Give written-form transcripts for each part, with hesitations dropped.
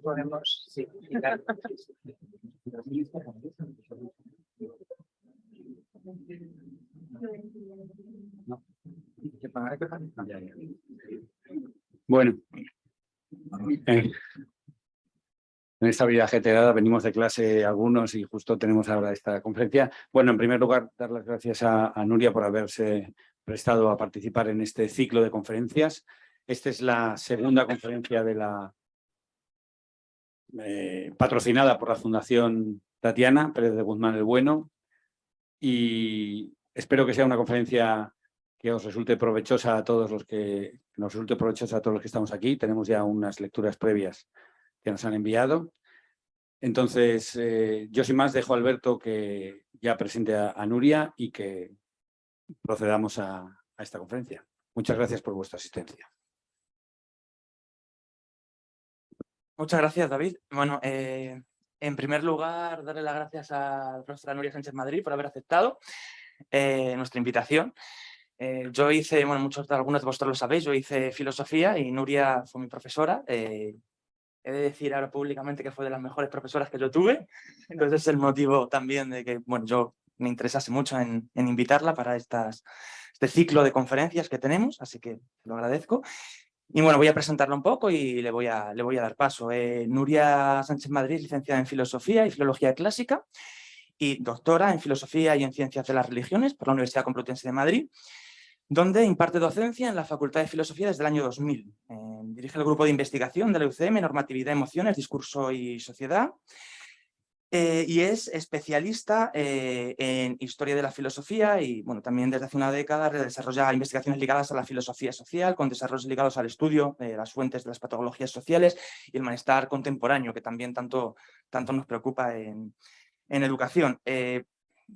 Podemos, sí, quitar. Bueno, en esta vida ajetreada venimos de clase algunos y justo tenemos ahora esta conferencia. Bueno, en primer lugar, dar las gracias a Nuria por haberse prestado a participar en este ciclo de conferencias. Esta es la segunda conferencia de la patrocinada por la Fundación Tatiana Pérez de Guzmán el Bueno, y espero que sea una conferencia que os resulte provechosa a todos los que estamos aquí. Tenemos ya unas lecturas previas que nos han enviado. Entonces, yo sin más dejo a Alberto que ya presente a Nuria y que procedamos a esta conferencia. Muchas gracias por vuestra asistencia. Muchas gracias, David. Bueno, en primer lugar, darle las gracias a la profesora Nuria Sánchez Madrid por haber aceptado nuestra invitación. Yo hice, bueno, algunos de vosotros lo sabéis, yo hice filosofía y Nuria fue mi profesora. He de decir ahora públicamente que fue de las mejores profesoras que yo tuve. Entonces es el motivo también de que, bueno, yo me interesase mucho en invitarla para este ciclo de conferencias que tenemos, así que lo agradezco. Y bueno, voy a presentarla un poco y le voy a dar paso. Nuria Sánchez Madrid, licenciada en Filosofía y Filología Clásica y doctora en Filosofía y en Ciencias de las Religiones por la Universidad Complutense de Madrid, donde imparte docencia en la Facultad de Filosofía desde el año 2000. Dirige el grupo de investigación de la UCM, Normatividad, Emociones, Discurso y Sociedad. Y es especialista en historia de la filosofía y bueno, también desde hace una década desarrolla investigaciones ligadas a la filosofía social, con desarrollos ligados al estudio de las fuentes de las patologías sociales y el malestar contemporáneo, que también tanto nos preocupa en educación.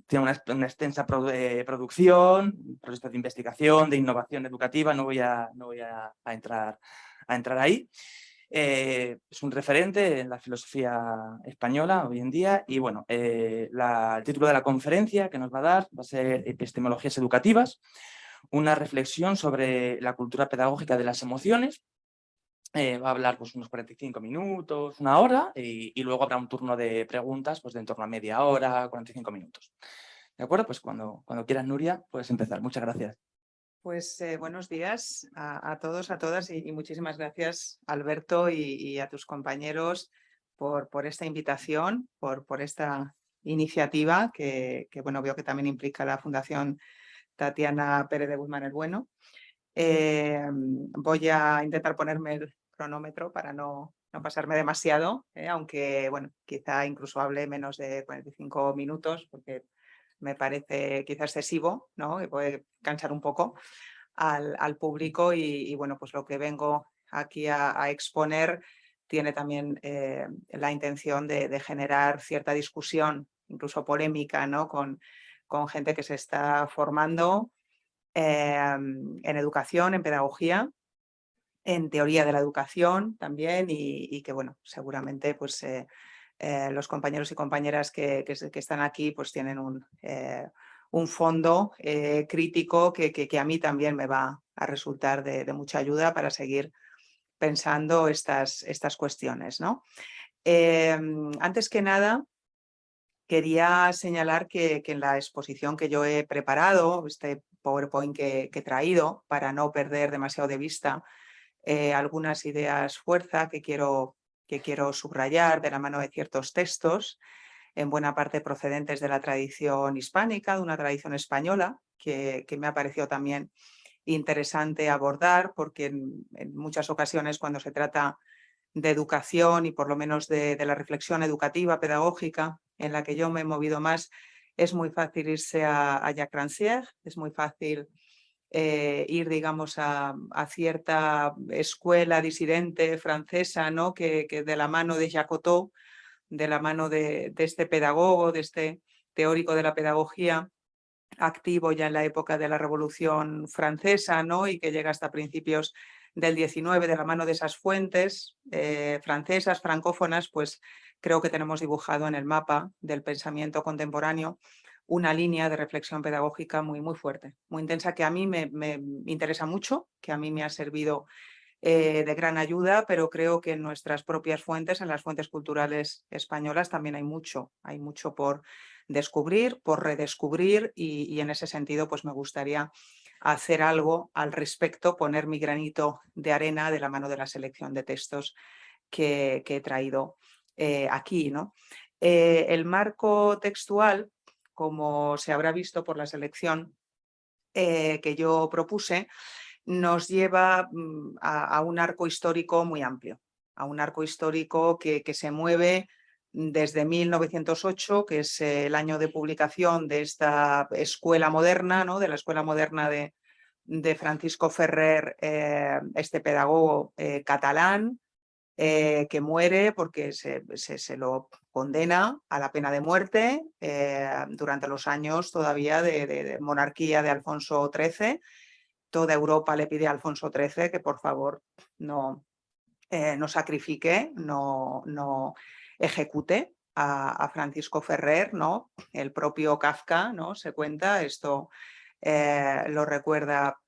Tiene una extensa producción, proyectos de investigación, de innovación educativa, no voy a entrar ahí. Es un referente en la filosofía española hoy en día y bueno, el título de la conferencia que nos va a dar va a ser Epistemologías educativas, una reflexión sobre la cultura pedagógica de las emociones. Va a hablar pues, unos 45 minutos, una hora y luego habrá un turno de preguntas pues, de en torno a media hora, 45 minutos. ¿De acuerdo? Pues cuando quieras, Nuria, puedes empezar. Muchas gracias. Pues buenos días a todos, a todas y muchísimas gracias, Alberto, y a tus compañeros por esta invitación, por esta iniciativa que bueno, veo que también implica la Fundación Tatiana Pérez de Guzmán el Bueno. Voy a intentar ponerme el cronómetro para no pasarme demasiado, aunque bueno, quizá incluso hable menos de 45 minutos porque me parece quizá excesivo, ¿no? Y puede cansar un poco al público y bueno, pues lo que vengo aquí a exponer tiene también la intención de generar cierta discusión, incluso polémica, ¿no? Con gente que se está formando en educación, en pedagogía, en teoría de la educación también y que bueno, seguramente pues los compañeros y compañeras que están aquí pues tienen un fondo crítico que a mí también me va a resultar de mucha ayuda para seguir pensando estas cuestiones, ¿no? Antes que nada, quería señalar que en la exposición que yo he preparado, este PowerPoint que he traído, para no perder demasiado de vista algunas ideas fuerza que quiero subrayar de la mano de ciertos textos, en buena parte procedentes de la tradición hispánica, de una tradición española, que me ha parecido también interesante abordar, porque en muchas ocasiones cuando se trata de educación y por lo menos de la reflexión educativa, pedagógica, en la que yo me he movido más, es muy fácil irse a Jacques Rancière, es muy fácil ir, digamos, a cierta escuela disidente francesa, ¿no? que de la mano de Jacotot, de la mano de este pedagogo, de este teórico de la pedagogía, activo ya en la época de la Revolución Francesa, ¿no? Y que llega hasta principios del 19, de la mano de esas fuentes francesas, francófonas, pues creo que tenemos dibujado en el mapa del pensamiento contemporáneo una línea de reflexión pedagógica muy, muy fuerte, muy intensa, que a mí me interesa mucho, que a mí me ha servido de gran ayuda, pero creo que en nuestras propias fuentes, en las fuentes culturales españolas, también hay mucho por descubrir, por redescubrir y en ese sentido pues me gustaría hacer algo al respecto, poner mi granito de arena de la mano de la selección de textos que he traído aquí, ¿no? El marco textual, como se habrá visto por la selección que yo propuse, nos lleva a un arco histórico muy amplio, a un arco histórico que se mueve desde 1908, que es el año de publicación de esta escuela moderna, ¿no? De la escuela moderna de Francisco Ferrer, este pedagogo catalán, que muere porque se lo condena a la pena de muerte durante los años todavía de monarquía de Alfonso XIII. Toda Europa le pide a Alfonso XIII que por favor no sacrifique, no ejecute a Francisco Ferrer, ¿no? El propio Kafka, ¿no? Se cuenta, esto lo recuerda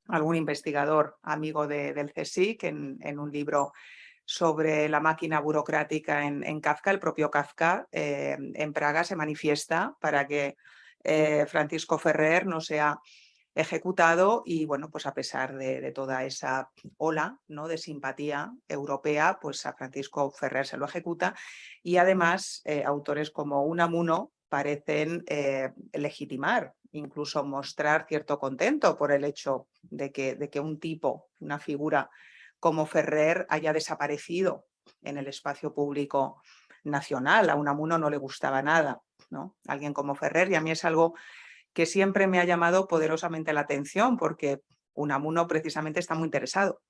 algún investigador amigo del CSIC en un libro sobre la máquina burocrática en Kafka. El propio Kafka en Praga se manifiesta para que Francisco Ferrer no sea ejecutado y bueno, pues a pesar de toda esa ola, ¿no? De simpatía europea, pues a Francisco Ferrer se lo ejecuta y además autores como Unamuno parecen legitimar, incluso mostrar cierto contento por el hecho de que un tipo, una figura como Ferrer haya desaparecido en el espacio público nacional. A Unamuno no le gustaba nada, ¿no? Alguien como Ferrer, y a mí es algo que siempre me ha llamado poderosamente la atención porque Unamuno precisamente está muy interesado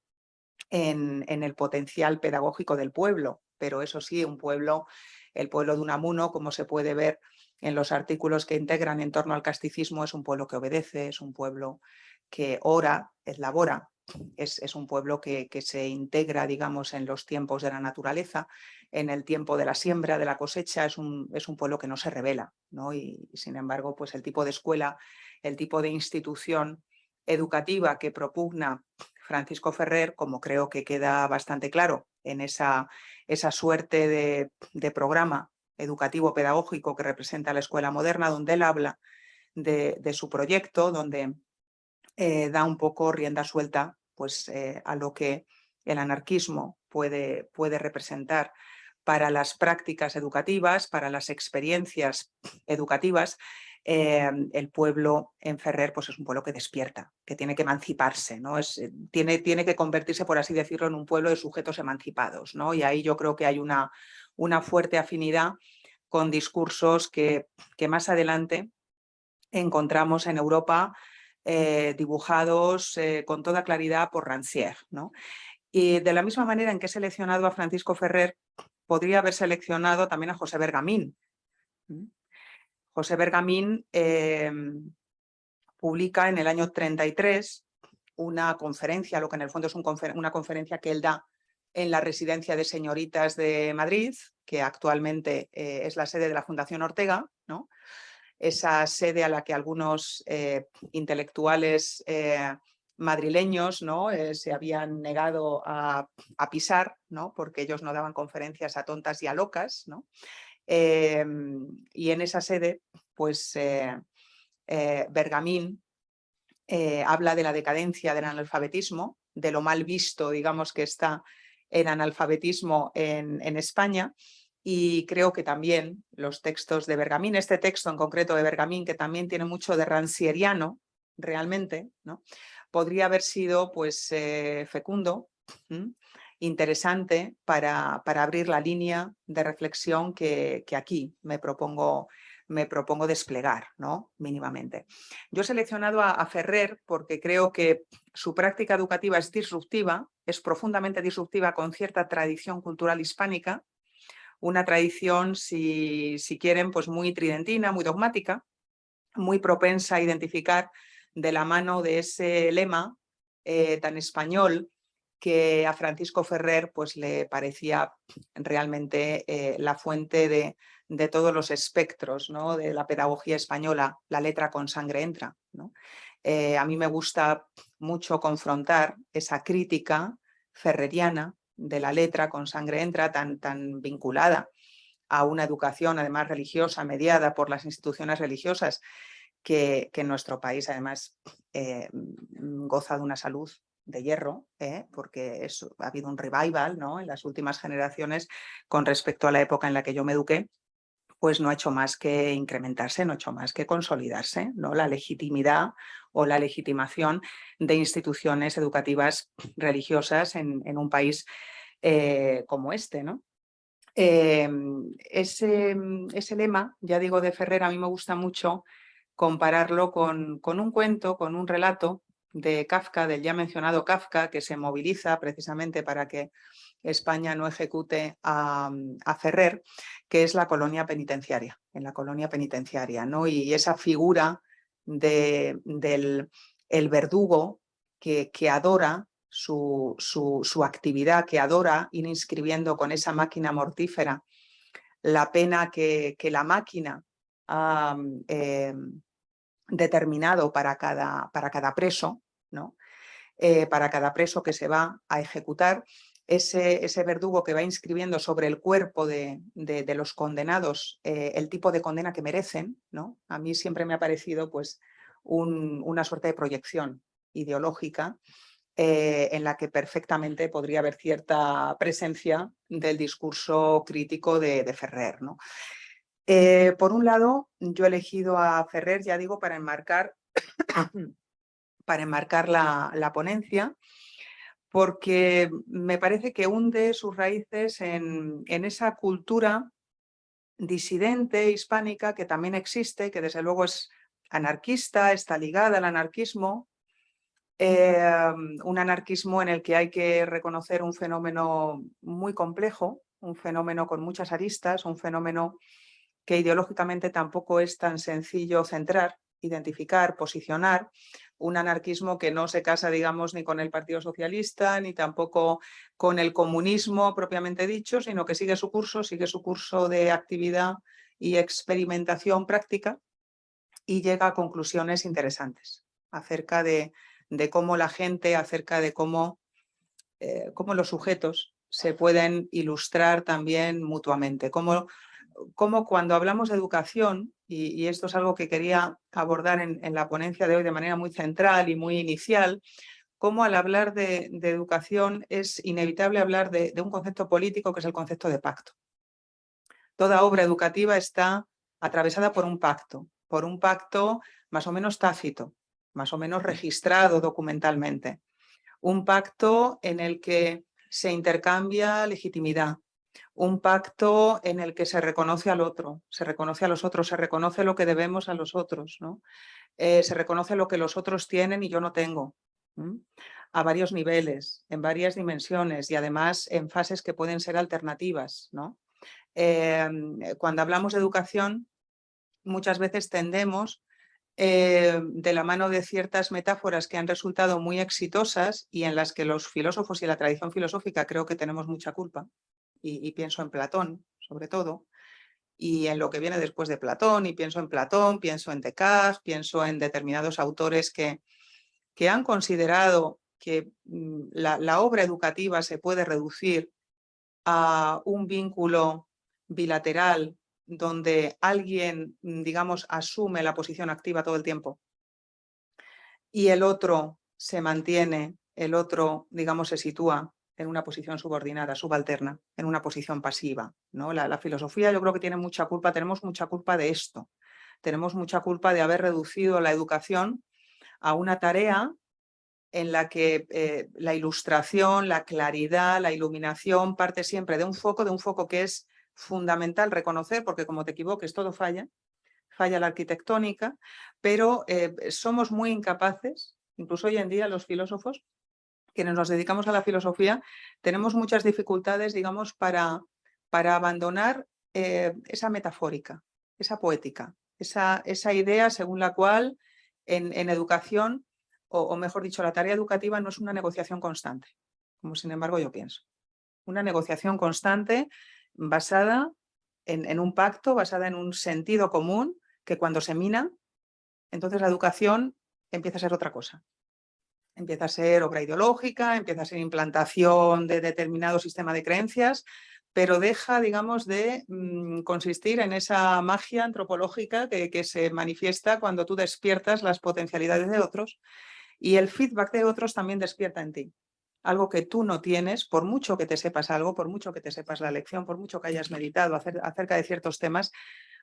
en el potencial pedagógico del pueblo, pero eso sí, el pueblo de Unamuno, como se puede ver en los artículos que integran en torno al casticismo, es un pueblo que obedece, es un pueblo que ora, elabora, es un pueblo que se integra, digamos, en los tiempos de la naturaleza, en el tiempo de la siembra, de la cosecha, es un pueblo que no se rebela, ¿no? Y sin embargo, pues el tipo de escuela, el tipo de institución educativa que propugna Francisco Ferrer, como creo que queda bastante claro en esa suerte de programa educativo pedagógico que representa la escuela moderna, donde él habla de su proyecto, donde da un poco rienda suelta pues, a lo que el anarquismo puede representar para las prácticas educativas, para las experiencias educativas. El pueblo en Ferrer pues es un pueblo que despierta, que tiene que emanciparse, ¿no? Tiene que convertirse, por así decirlo, en un pueblo de sujetos emancipados, ¿no? Y ahí yo creo que hay una fuerte afinidad con discursos que más adelante encontramos en Europa dibujados con toda claridad por Rancière, ¿no? Y de la misma manera en que he seleccionado a Francisco Ferrer, podría haber seleccionado también a José Bergamín. José Bergamín publica en el año 33 una conferencia, lo que en el fondo es una conferencia que él da en la Residencia de Señoritas de Madrid, que actualmente es la sede de la Fundación Ortega, ¿no? Esa sede a la que algunos intelectuales madrileños, ¿no? Se habían negado a pisar, ¿no? Porque ellos no daban conferencias a tontas y a locas, ¿no? Y en esa sede, pues Bergamín habla de la decadencia del analfabetismo, de lo mal visto, digamos, que está el analfabetismo en España. Y creo que también los textos de Bergamín, este texto en concreto de Bergamín, que también tiene mucho de rancieriano, realmente, ¿no? Podría haber sido pues, fecundo, interesante para abrir la línea de reflexión que aquí me propongo desplegar, ¿no? Mínimamente. Yo he seleccionado a Ferrer porque creo que su práctica educativa es disruptiva, es profundamente disruptiva con cierta tradición cultural hispánica, una tradición, si quieren, pues muy tridentina, muy dogmática, muy propensa a identificar de la mano de ese lema tan español que a Francisco Ferrer pues, le parecía realmente la fuente de todos los espectros, ¿no? De la pedagogía española, la letra con sangre entra, ¿no? A mí me gusta mucho confrontar esa crítica ferreriana de la letra con sangre entra, tan vinculada a una educación además religiosa, mediada por las instituciones religiosas, que en nuestro país además goza de una salud de hierro, porque ha habido un revival, ¿no? En las últimas generaciones con respecto a la época en la que yo me eduqué, pues no ha hecho más que incrementarse, no ha hecho más que consolidarse, ¿no? La legitimidad o la legitimación de instituciones educativas religiosas en un país como este, ¿no? Ese lema, ya digo, de Ferrer, a mí me gusta mucho compararlo con un cuento, con un relato de Kafka, del ya mencionado Kafka, que se moviliza precisamente para que España no ejecute a Ferrer, que es la colonia penitenciaria, en la colonia penitenciaria, ¿no? Y esa figura del el verdugo que adora su actividad, que adora ir inscribiendo con esa máquina mortífera la pena que la máquina ha determinado para cada preso, ¿no? Para cada preso que se va a ejecutar, ese verdugo que va inscribiendo sobre el cuerpo de los condenados el tipo de condena que merecen, ¿no? A mí siempre me ha parecido pues, una suerte de proyección ideológica en la que perfectamente podría haber cierta presencia del discurso crítico de Ferrer, ¿no? Por un lado, yo he elegido a Ferrer, ya digo, para enmarcar la ponencia, porque me parece que hunde sus raíces en esa cultura disidente hispánica que también existe, que desde luego es anarquista, está ligada al anarquismo, un anarquismo en el que hay que reconocer un fenómeno muy complejo, un fenómeno con muchas aristas, un fenómeno que ideológicamente tampoco es tan sencillo centrar, identificar, posicionar, un anarquismo que no se casa, digamos, ni con el Partido Socialista, ni tampoco con el comunismo propiamente dicho, sino que sigue su curso de actividad y experimentación práctica y llega a conclusiones interesantes acerca de cómo la gente, acerca de cómo los sujetos se pueden ilustrar también mutuamente, cómo cuando hablamos de educación, y esto es algo que quería abordar en la ponencia de hoy de manera muy central y muy inicial, cómo al hablar de educación es inevitable hablar de un concepto político que es el concepto de pacto. Toda obra educativa está atravesada por un pacto más o menos tácito, más o menos registrado documentalmente, un pacto en el que se intercambia legitimidad, un pacto en el que se reconoce al otro, se reconoce a los otros, se reconoce lo que debemos a los otros, ¿no? Se reconoce lo que los otros tienen y yo no tengo, a varios niveles, en varias dimensiones y además en fases que pueden ser alternativas, ¿no? Cuando hablamos de educación, muchas veces tendemos de la mano de ciertas metáforas que han resultado muy exitosas y en las que los filósofos y la tradición filosófica creo que tenemos mucha culpa, y pienso en Platón sobre todo, y en lo que viene después de Platón, y pienso en Platón, pienso en Descartes, pienso en determinados autores que han considerado que la obra educativa se puede reducir a un vínculo bilateral donde alguien, digamos, asume la posición activa todo el tiempo y el otro se mantiene, el otro, digamos, se sitúa en una posición subordinada, subalterna, en una posición pasiva, ¿no? La filosofía yo creo que tiene mucha culpa, tenemos mucha culpa de esto. Tenemos mucha culpa de haber reducido la educación a una tarea en la que la ilustración, la claridad, la iluminación parte siempre de un foco que es fundamental reconocer, porque como te equivoques todo falla la arquitectónica, pero somos muy incapaces, incluso hoy en día los filósofos, quienes nos dedicamos a la filosofía, tenemos muchas dificultades, digamos, para abandonar esa metafórica, esa poética, esa idea según la cual en educación, o mejor dicho, la tarea educativa no es una negociación constante. como sin embargo yo pienso. Una negociación constante basada en un pacto, basada en un sentido común, que cuando se mina, entonces la educación empieza a ser otra cosa. Empieza a ser obra ideológica, empieza a ser implantación de determinado sistema de creencias, pero deja, digamos, de consistir en esa magia antropológica que se manifiesta cuando tú despiertas las potencialidades de otros, y el feedback de otros también despierta en ti algo que tú no tienes, por mucho que te sepas algo, por mucho que te sepas la lección, por mucho que hayas meditado acerca de ciertos temas,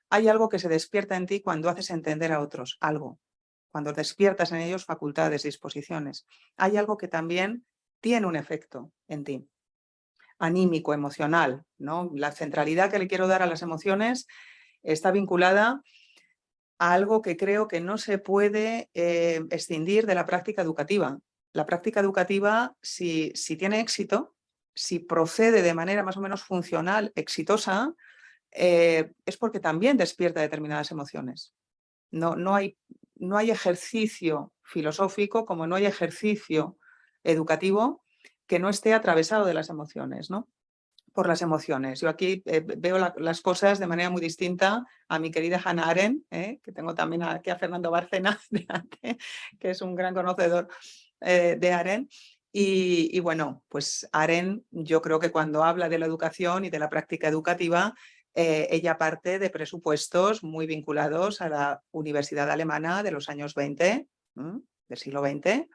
hay algo que se despierta en ti cuando haces entender a otros algo, cuando despiertas en ellos facultades, disposiciones. Hay algo que también tiene un efecto en ti, anímico, emocional, ¿no? La centralidad que le quiero dar a las emociones está vinculada a algo que creo que no se puede escindir de la práctica educativa. La práctica educativa, si tiene éxito, si procede de manera más o menos funcional, exitosa, es porque también despierta determinadas emociones. No hay ejercicio filosófico como no hay ejercicio educativo que no esté atravesado de las emociones, ¿no? Por las emociones. Yo aquí veo las cosas de manera muy distinta a mi querida Hannah Arendt, que tengo también aquí a Fernando Bárcena delante, que es un gran conocedor de Arendt. Y bueno, pues Arendt, yo creo que cuando habla de la educación y de la práctica educativa, ella parte de presupuestos muy vinculados a la Universidad Alemana de los años 20, del siglo XX,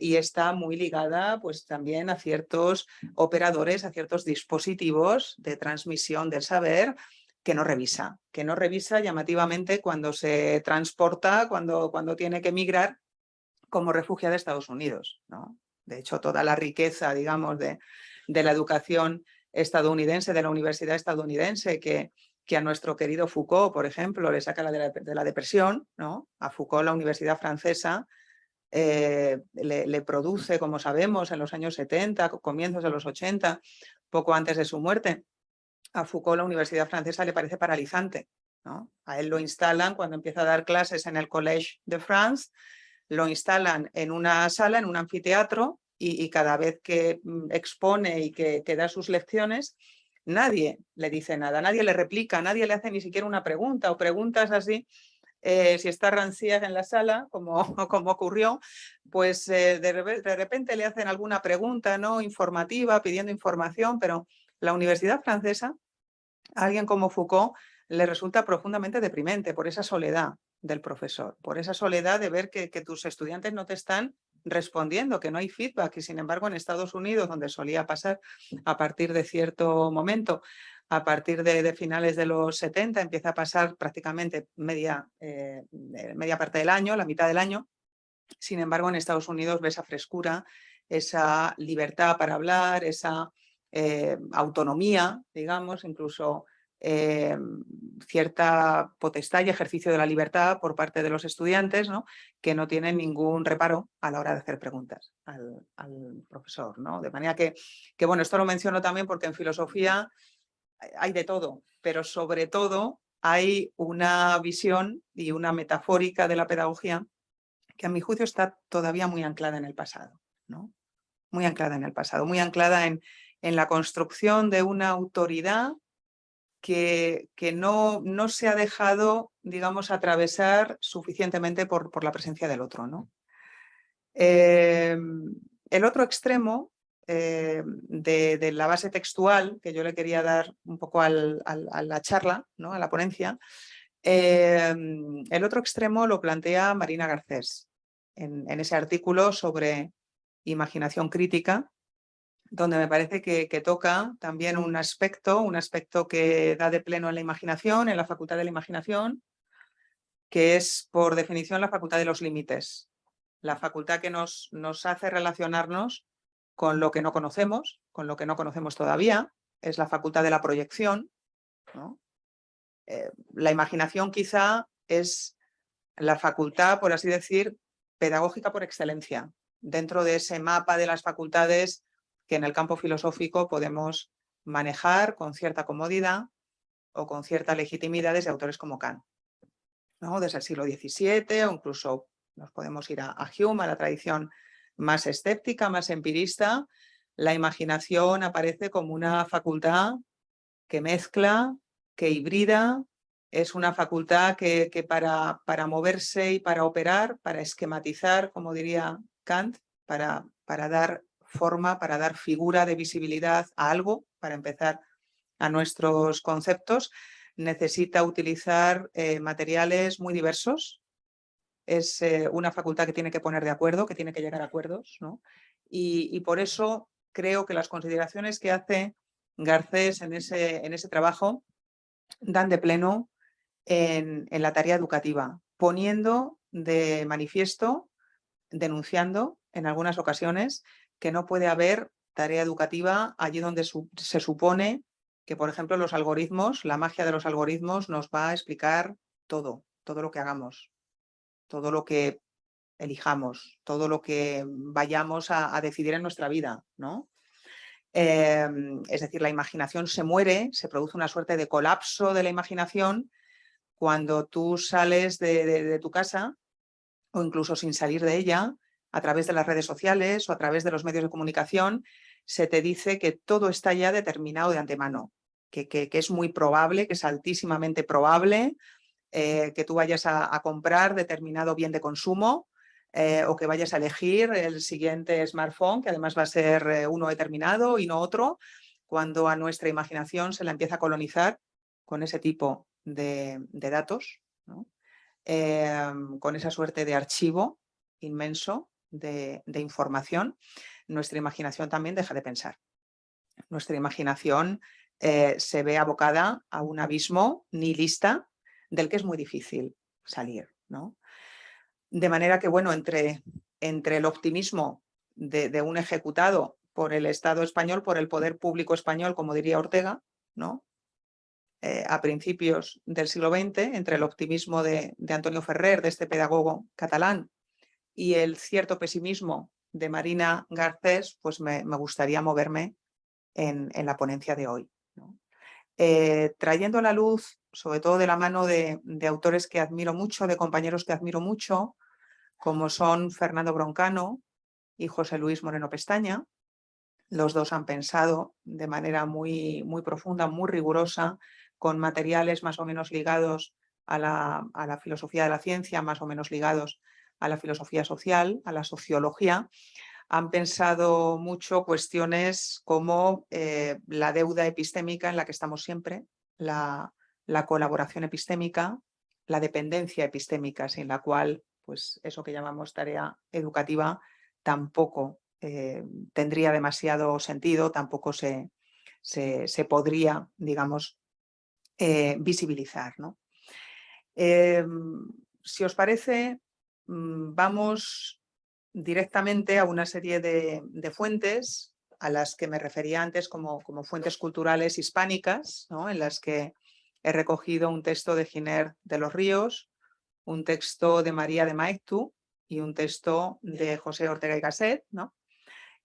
y está muy ligada pues también a ciertos operadores, a ciertos dispositivos de transmisión del saber que no revisa llamativamente cuando se transporta, cuando tiene que migrar como refugiada de Estados Unidos, ¿no? De hecho, toda la riqueza, digamos, de la educación estadounidense, de la universidad estadounidense, que a nuestro querido Foucault, por ejemplo, le saca de la depresión, ¿no? A Foucault la universidad francesa le produce, como sabemos, en los años 70, comienzos de los 80, poco antes de su muerte. A Foucault la Universidad Francesa le parece paralizante, ¿no? A él lo instalan cuando empieza a dar clases en el Collège de France, lo instalan en una sala, en un anfiteatro, y cada vez que expone y que da sus lecciones, nadie le dice nada, nadie le replica, nadie le hace ni siquiera una pregunta o preguntas así. Si está Rancière en la sala, como ocurrió, pues de repente le hacen alguna pregunta, ¿no?, informativa, pidiendo información, pero la Universidad Francesa, a alguien como Foucault, le resulta profundamente deprimente por esa soledad del profesor, por esa soledad de ver que tus estudiantes no te están respondiendo, que no hay feedback, y sin embargo en Estados Unidos, donde solía pasar a partir de cierto momento, a partir de finales de los 70, empieza a pasar prácticamente media parte del año, la mitad del año. Sin embargo, en Estados Unidos ves esa frescura, esa libertad para hablar, esa autonomía, digamos, incluso cierta potestad y ejercicio de la libertad por parte de los estudiantes, ¿no?, que no tienen ningún reparo a la hora de hacer preguntas al profesor, ¿no? De manera que, bueno, esto lo menciono también porque en filosofía hay de todo, pero sobre todo hay una visión y una metafórica de la pedagogía que a mi juicio está todavía muy anclada en el pasado, ¿no? Muy anclada en el pasado, muy anclada en la construcción de una autoridad que no se ha dejado, digamos, atravesar suficientemente por la presencia del otro, ¿no? El otro extremo de la base textual que yo le quería dar un poco a la charla, ¿no?, a la ponencia, el otro extremo lo plantea Marina Garcés en ese artículo sobre imaginación crítica, donde me parece que toca también un aspecto que da de pleno en la imaginación, en la facultad de la imaginación, que es por definición la facultad de los límites, la facultad que nos hace relacionarnos con lo que no conocemos, con lo que no conocemos todavía, es la facultad de la proyección, ¿no? La imaginación quizá es la facultad, por así decir, pedagógica por excelencia, dentro de ese mapa de las facultades que en el campo filosófico podemos manejar con cierta comodidad o con cierta legitimidad desde autores como Kant, ¿no?, desde el siglo XVII, o incluso nos podemos ir a Hume, a la tradición más escéptica, más empirista, la imaginación aparece como una facultad que mezcla, que hibrida, es una facultad que para moverse y para operar, para esquematizar, como diría Kant, para dar forma, para dar figura de visibilidad a algo, para empezar a nuestros conceptos, necesita utilizar materiales muy diversos. Es una facultad que tiene que poner de acuerdo, que tiene que llegar a acuerdos, ¿no? Y por eso creo que las consideraciones que hace Garcés en ese trabajo dan de pleno en la tarea educativa, poniendo de manifiesto, denunciando en algunas ocasiones que no puede haber tarea educativa allí donde se supone que, por ejemplo, los algoritmos, la magia de los algoritmos nos va a explicar todo lo que hagamos, todo lo que elijamos, todo lo que vayamos a decidir en nuestra vida, ¿no? Es decir, la imaginación se muere, se produce una suerte de colapso de la imaginación cuando tú sales de tu casa o incluso sin salir de ella, a través de las redes sociales o a través de los medios de comunicación, se te dice que todo está ya determinado de antemano, que es muy probable, que es altísimamente probable que tú vayas a comprar determinado bien de consumo o que vayas a elegir el siguiente smartphone, que además va a ser uno determinado y no otro, cuando a nuestra imaginación se la empieza a colonizar con ese tipo de datos, ¿no? Con esa suerte de archivo inmenso de información, nuestra imaginación también deja de pensar. Nuestra imaginación se ve abocada a un abismo nihilista del que es muy difícil salir, ¿no? De manera que, bueno, entre el optimismo de un ejecutado por el Estado español, por el poder público español, como diría Ortega, ¿no? A principios del siglo XX, entre el optimismo de Antonio Ferrer, de este pedagogo catalán, y el cierto pesimismo de Marina Garcés, pues me gustaría moverme en la ponencia de hoy, ¿no? Trayendo a la luz, sobre todo de la mano de autores que admiro mucho, de compañeros que admiro mucho, como son Fernando Broncano y José Luis Moreno Pestaña. Los dos han pensado de manera muy profunda, muy rigurosa, con materiales más o menos ligados a la filosofía de la ciencia, más o menos ligados a la filosofía social, a la sociología. Han pensado mucho cuestiones como la deuda epistémica en la que estamos siempre, la colaboración epistémica, la dependencia epistémica, sin la cual pues eso que llamamos tarea educativa tampoco tendría demasiado sentido, tampoco se podría, digamos, visibilizar, ¿no? Si os parece, vamos directamente a una serie de fuentes a las que me refería antes como fuentes culturales hispánicas, ¿no? En las que he recogido un texto de Giner de los Ríos, un texto de María de Maeztu y un texto de José Ortega y Gasset, ¿no?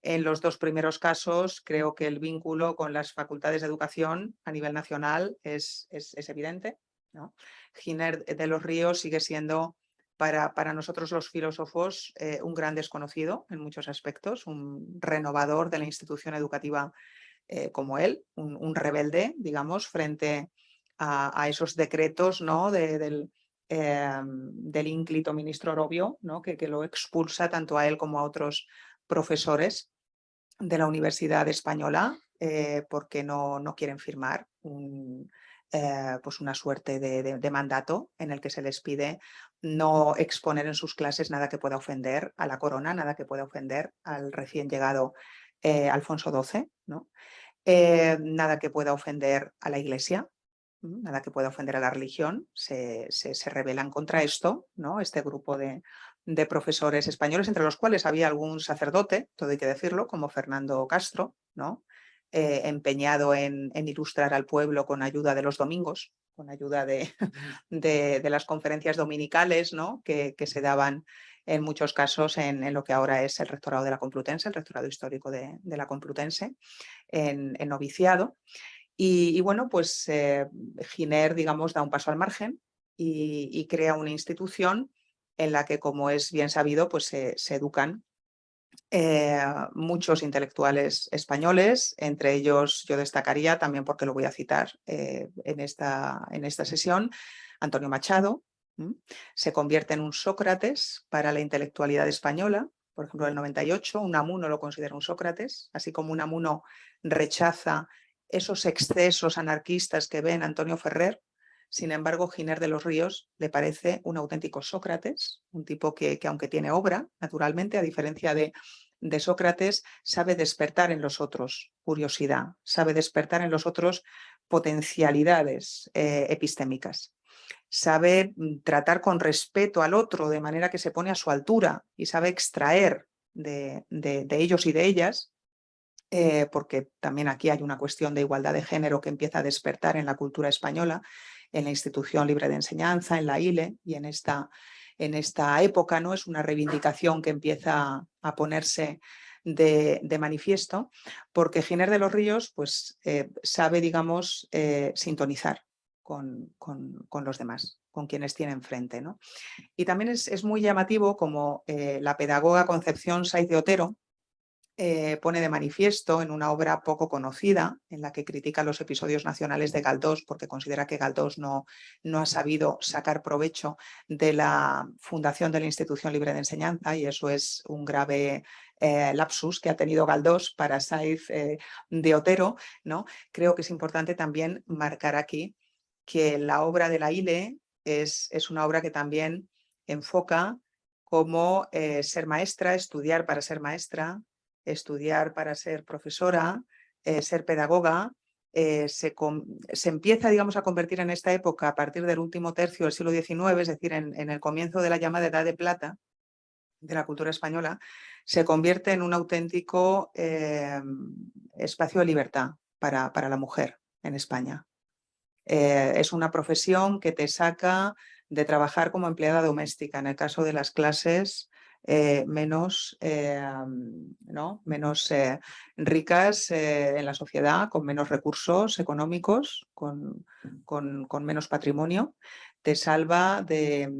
En los dos primeros casos creo que el vínculo con las facultades de educación a nivel nacional es evidente, ¿no? Giner de los Ríos sigue siendo para nosotros los filósofos un gran desconocido en muchos aspectos, un renovador de la institución educativa como él, un rebelde, digamos, frente a esos decretos, ¿no? del ínclito ministro Orobio, ¿no? que lo expulsa tanto a él como a otros profesores de la Universidad Española porque no quieren firmar pues una suerte de mandato en el que se les pide no exponer en sus clases nada que pueda ofender a la corona, nada que pueda ofender al recién llegado Alfonso XII, ¿no? Nada que pueda ofender a la Iglesia, nada que pueda ofender a la religión. Se rebelan contra esto, ¿no? Este grupo de profesores españoles, entre los cuales había algún sacerdote, todo hay que decirlo, como Fernando Castro, ¿no? Empeñado en ilustrar al pueblo con ayuda de los domingos, con ayuda de las conferencias dominicales, ¿no? que se daban en muchos casos en lo que ahora es el rectorado de la Complutense, el rectorado histórico de la Complutense, en noviciado. Y bueno, pues Giner, digamos, da un paso al margen y crea una institución en la que, como es bien sabido, pues se educan muchos intelectuales españoles, entre ellos yo destacaría, también porque lo voy a citar en esta sesión, Antonio Machado. Se convierte en un Sócrates para la intelectualidad española. Por ejemplo, en el 98, Unamuno lo considera un Sócrates, así como Unamuno rechaza esos excesos anarquistas que ve en Antonio Ferrer. Sin embargo, Giner de los Ríos le parece un auténtico Sócrates, un tipo que aunque tiene obra, naturalmente, a diferencia de Sócrates, sabe despertar en los otros curiosidad, sabe despertar en los otros potencialidades epistémicas, sabe tratar con respeto al otro de manera que se pone a su altura y sabe extraer de ellos y de ellas, porque también aquí hay una cuestión de igualdad de género que empieza a despertar en la cultura española, en la Institución Libre de Enseñanza, en la ILE, y en esta época, ¿no? Es una reivindicación que empieza a ponerse de manifiesto, porque Giner de los Ríos pues, sabe, digamos, sintonizar con los demás, con quienes tiene enfrente, ¿no? Y también es muy llamativo como la pedagoga Concepción Saiz de Otero pone de manifiesto en una obra poco conocida, en la que critica los episodios nacionales de Galdós, porque considera que Galdós no ha sabido sacar provecho de la fundación de la Institución Libre de Enseñanza, y eso es un grave lapsus que ha tenido Galdós para Saiz de Otero, ¿no? Creo que es importante también marcar aquí que la obra de la ILE es una obra que también enfoca cómo ser maestra, estudiar para ser maestra, estudiar para ser profesora, ser pedagoga, se empieza, digamos, a convertir en esta época a partir del último tercio del siglo XIX, es decir, en el comienzo de la llamada Edad de Plata de la cultura española, se convierte en un auténtico espacio de libertad para la mujer en España. Es una profesión que te saca de trabajar como empleada doméstica, en el caso de las clases menos ricas en la sociedad, con menos recursos económicos, con menos patrimonio. Te salva de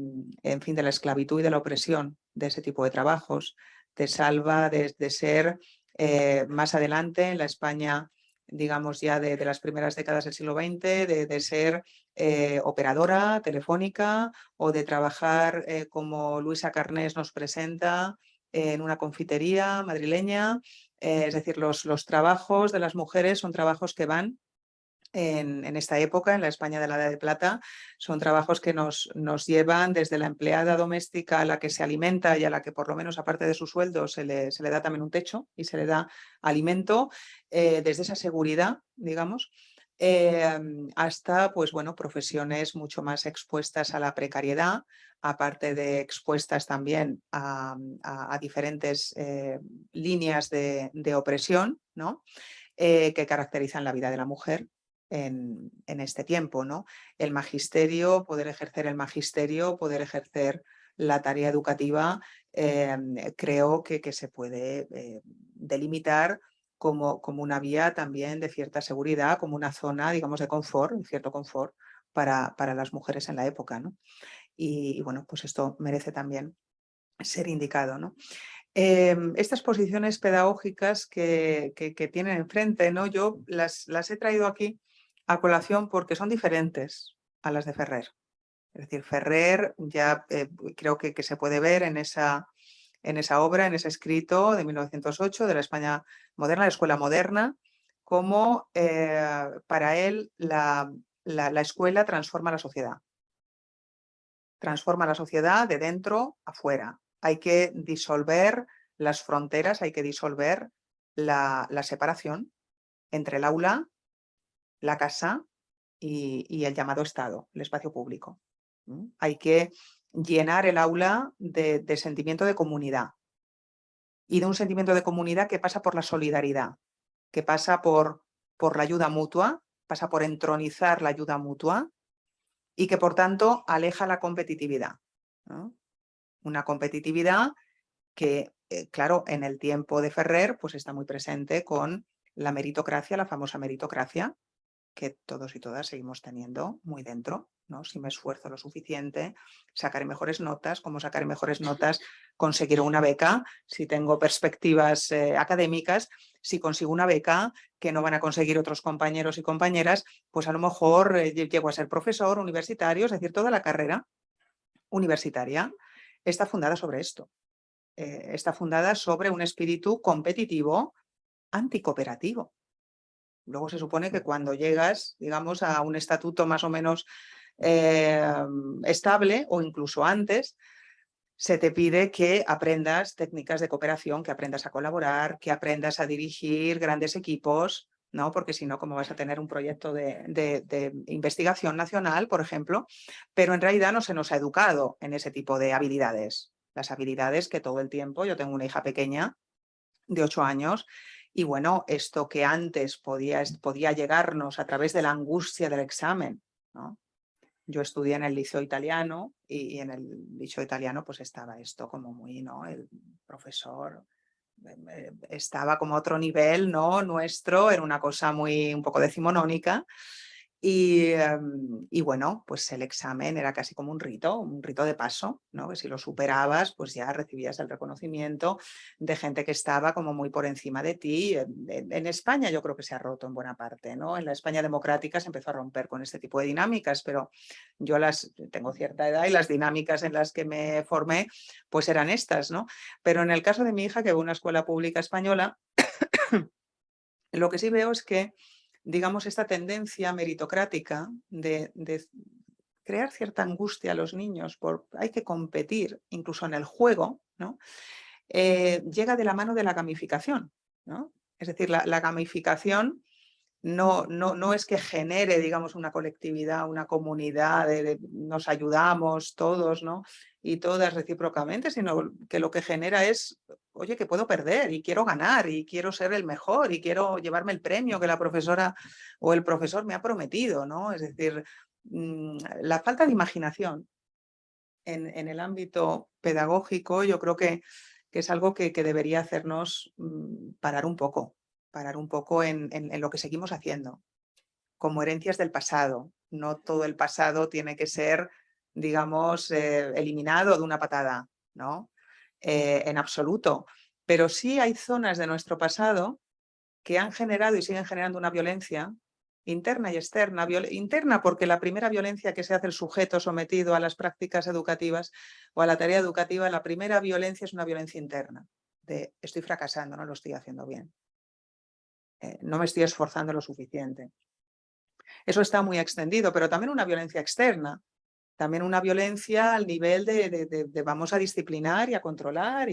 la esclavitud y de la opresión de ese tipo de trabajos. Te salva de ser más adelante en la España, digamos, ya de las primeras décadas del siglo XX, de ser operadora telefónica o de trabajar como Luisa Carnés nos presenta en una confitería madrileña. Es decir, los trabajos de las mujeres son trabajos que van en esta época, en la España de la Edad de Plata, son trabajos que nos llevan desde la empleada doméstica a la que se alimenta y a la que por lo menos aparte de su sueldo se le da también un techo y se le da alimento, desde esa seguridad, digamos, hasta pues, bueno, profesiones mucho más expuestas a la precariedad, aparte de expuestas también a diferentes líneas de opresión, ¿no? Que caracterizan la vida de la mujer en este tiempo, ¿no? El magisterio, poder ejercer el magisterio, poder ejercer la tarea educativa, creo que se puede delimitar como una vía también de cierta seguridad, como una zona, digamos, de confort, de cierto confort para las mujeres en la época, ¿no? Y bueno, pues esto merece también ser indicado, ¿no? Estas posiciones pedagógicas que tienen enfrente, ¿no? Yo las he traído aquí a colación porque son diferentes a las de Ferrer. Es decir, Ferrer ya creo que se puede ver en esa obra, en ese escrito de 1908 de la España moderna, la escuela moderna, cómo para él la escuela transforma la sociedad. Transforma la sociedad de dentro a fuera. Hay que disolver las fronteras, hay que disolver la separación entre el aula, la casa y el llamado Estado, el espacio público. Hay que llenar el aula de sentimiento de comunidad y de un sentimiento de comunidad que pasa por la solidaridad, que pasa por la ayuda mutua, pasa por entronizar la ayuda mutua y que por tanto aleja la competitividad, ¿no? Una competitividad que, claro, en el tiempo de Ferrer pues está muy presente con la meritocracia, la famosa meritocracia, que todos y todas seguimos teniendo muy dentro, ¿no? Si me esfuerzo lo suficiente, sacaré mejores notas. ¿Cómo sacaré mejores notas? Conseguiré una beca, si tengo perspectivas académicas. Si consigo una beca que no van a conseguir otros compañeros y compañeras, pues a lo mejor llego a ser profesor universitario, es decir, toda la carrera universitaria está fundada sobre esto. Está fundada sobre un espíritu competitivo anticooperativo. Luego se supone que cuando llegas, digamos, a un estatuto más o menos estable o incluso antes, se te pide que aprendas técnicas de cooperación, que aprendas a colaborar, que aprendas a dirigir grandes equipos, ¿no? Porque si no, ¿cómo vas a tener un proyecto de investigación nacional, por ejemplo? Pero en realidad no se nos ha educado en ese tipo de habilidades. Las habilidades que todo el tiempo, yo tengo una hija pequeña de 8 años, y bueno, esto que antes podía llegarnos a través de la angustia del examen, ¿no? Yo estudié en el liceo italiano y en el liceo italiano pues estaba esto como muy, ¿no? El profesor estaba como a otro nivel, ¿no? Nuestro, era una cosa muy un poco decimonónica. Y bueno, pues el examen era casi como un rito de paso, ¿no? Que si lo superabas, pues ya recibías el reconocimiento de gente que estaba como muy por encima de ti. En España yo creo que se ha roto en buena parte, ¿no? En la España democrática se empezó a romper con este tipo de dinámicas, pero yo tengo cierta edad y las dinámicas en las que me formé pues eran estas, ¿no? Pero en el caso de mi hija, que va a una escuela pública española, lo que sí veo es que, digamos, esta tendencia meritocrática de crear cierta angustia a los niños por hay que competir, incluso en el juego, ¿no? Llega de la mano de la gamificación, ¿no? Es decir, la gamificación no es que genere, digamos, una colectividad, una comunidad, nos ayudamos todos, ¿no? Y todas recíprocamente, sino que lo que genera es, oye, que puedo perder y quiero ganar y quiero ser el mejor y quiero llevarme el premio que la profesora o el profesor me ha prometido, ¿no? Es decir, la falta de imaginación en el ámbito pedagógico yo creo que es algo que debería hacernos parar un poco en lo que seguimos haciendo, como herencias del pasado. No todo el pasado tiene que ser, digamos, eliminado de una patada, ¿no? En absoluto. Pero sí hay zonas de nuestro pasado que han generado y siguen generando una violencia interna y externa. Interna porque la primera violencia que se hace el sujeto sometido a las prácticas educativas o a la tarea educativa, la primera violencia es una violencia interna, de estoy fracasando, no lo estoy haciendo bien. No me estoy esforzando lo suficiente. Eso está muy extendido, pero también una violencia externa, también una violencia al nivel de vamos a disciplinar y a controlar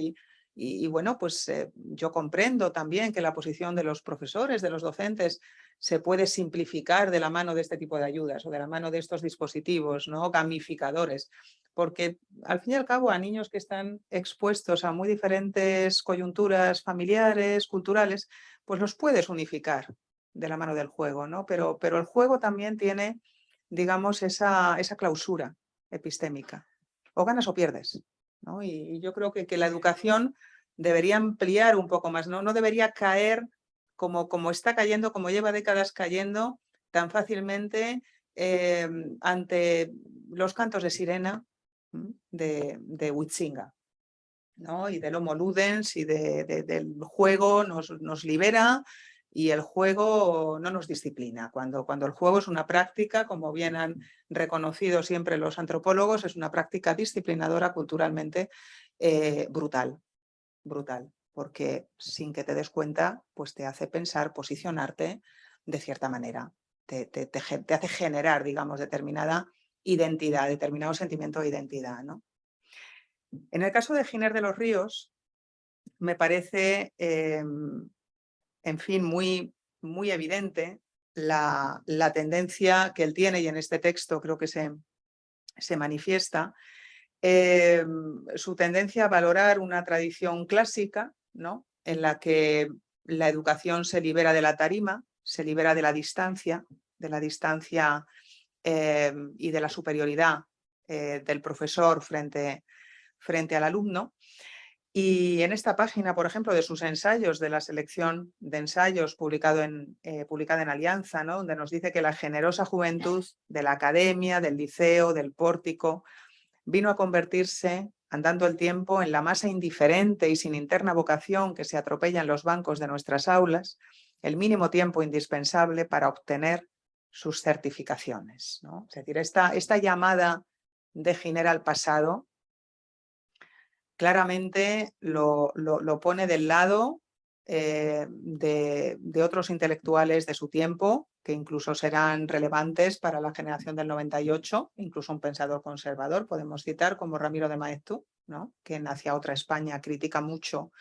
y bueno, pues yo comprendo también que la posición de los profesores, de los docentes, se puede simplificar de la mano de este tipo de ayudas o de la mano de estos dispositivos, ¿no? Gamificadores, porque al fin y al cabo a niños que están expuestos a muy diferentes coyunturas familiares, culturales, pues los puedes unificar de la mano del juego, ¿no? Pero el juego también tiene, digamos, esa clausura epistémica. O ganas o pierdes, ¿no? Y yo creo que la educación debería ampliar un poco más, ¿no? No debería caer como está cayendo, como lleva décadas cayendo tan fácilmente ante los cantos de sirena de Huizinga, ¿no? Y del Homo Ludens y del juego nos libera y el juego no nos disciplina. Cuando el juego es una práctica, como bien han reconocido siempre los antropólogos, es una práctica disciplinadora culturalmente brutal, porque sin que te des cuenta, pues te hace pensar, posicionarte de cierta manera, te hace generar, digamos, determinada identidad, determinado sentimiento de identidad, ¿no? En el caso de Giner de los Ríos, me parece, en fin, muy evidente la tendencia que él tiene, y en este texto creo que se manifiesta, su tendencia a valorar una tradición clásica, ¿no? En la que la educación se libera de la tarima, se libera de la distancia y de la superioridad del profesor frente al alumno. Y en esta página, por ejemplo, de sus ensayos, de la selección de ensayos publicada en Alianza, ¿no? Donde nos dice que la generosa juventud de la academia, del liceo, del pórtico, vino a convertirse, andando el tiempo, en la masa indiferente y sin interna vocación que se atropella en los bancos de nuestras aulas, el mínimo tiempo indispensable para obtener sus certificaciones, ¿no? Es decir, esta llamada de Giner al pasado claramente lo pone del lado de otros intelectuales de su tiempo, que incluso serán relevantes para la generación del 98, incluso un pensador conservador, podemos citar como Ramiro de Maeztu, ¿no? Que en Hacia otra España critica mucho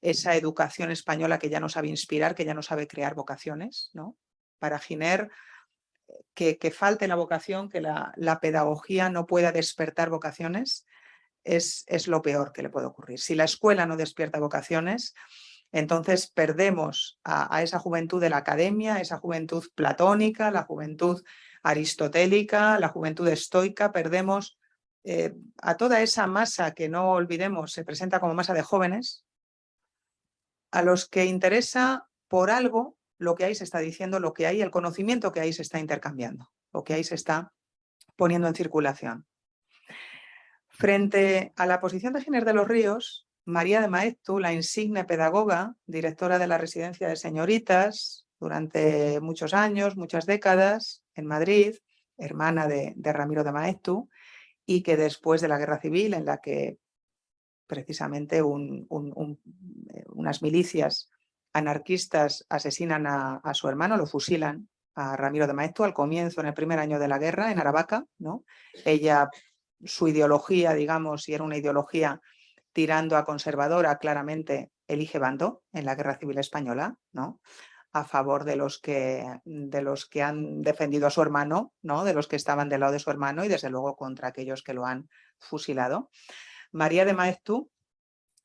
esa educación española que ya no sabe inspirar, que ya no sabe crear vocaciones, ¿no? Para Giner, que falte la vocación, que la pedagogía no pueda despertar vocaciones, es lo peor que le puede ocurrir. Si la escuela no despierta vocaciones, entonces perdemos a esa juventud de la academia, esa juventud platónica, la juventud aristotélica, la juventud estoica, perdemos a toda esa masa que, no olvidemos, se presenta como masa de jóvenes, a los que interesa por algo lo que ahí se está diciendo, lo que hay, el conocimiento que ahí se está intercambiando, lo que ahí se está poniendo en circulación. Frente a la posición de Giner de los Ríos, María de Maeztu, la insigne pedagoga, directora de la residencia de señoritas durante muchos años, muchas décadas, en Madrid, hermana de Ramiro de Maeztu, y que después de la Guerra Civil, en la que precisamente unas milicias anarquistas asesinan a su hermano, lo fusilan a Ramiro de Maeztu al comienzo, en el primer año de la guerra, en Aravaca, ¿no? Ella, su ideología, digamos, si era una ideología tirando a conservadora, claramente elige bando en la Guerra Civil Española, ¿no? A favor de los que han defendido a su hermano, ¿no? De los que estaban del lado de su hermano y desde luego contra aquellos que lo han fusilado. María de Maeztu,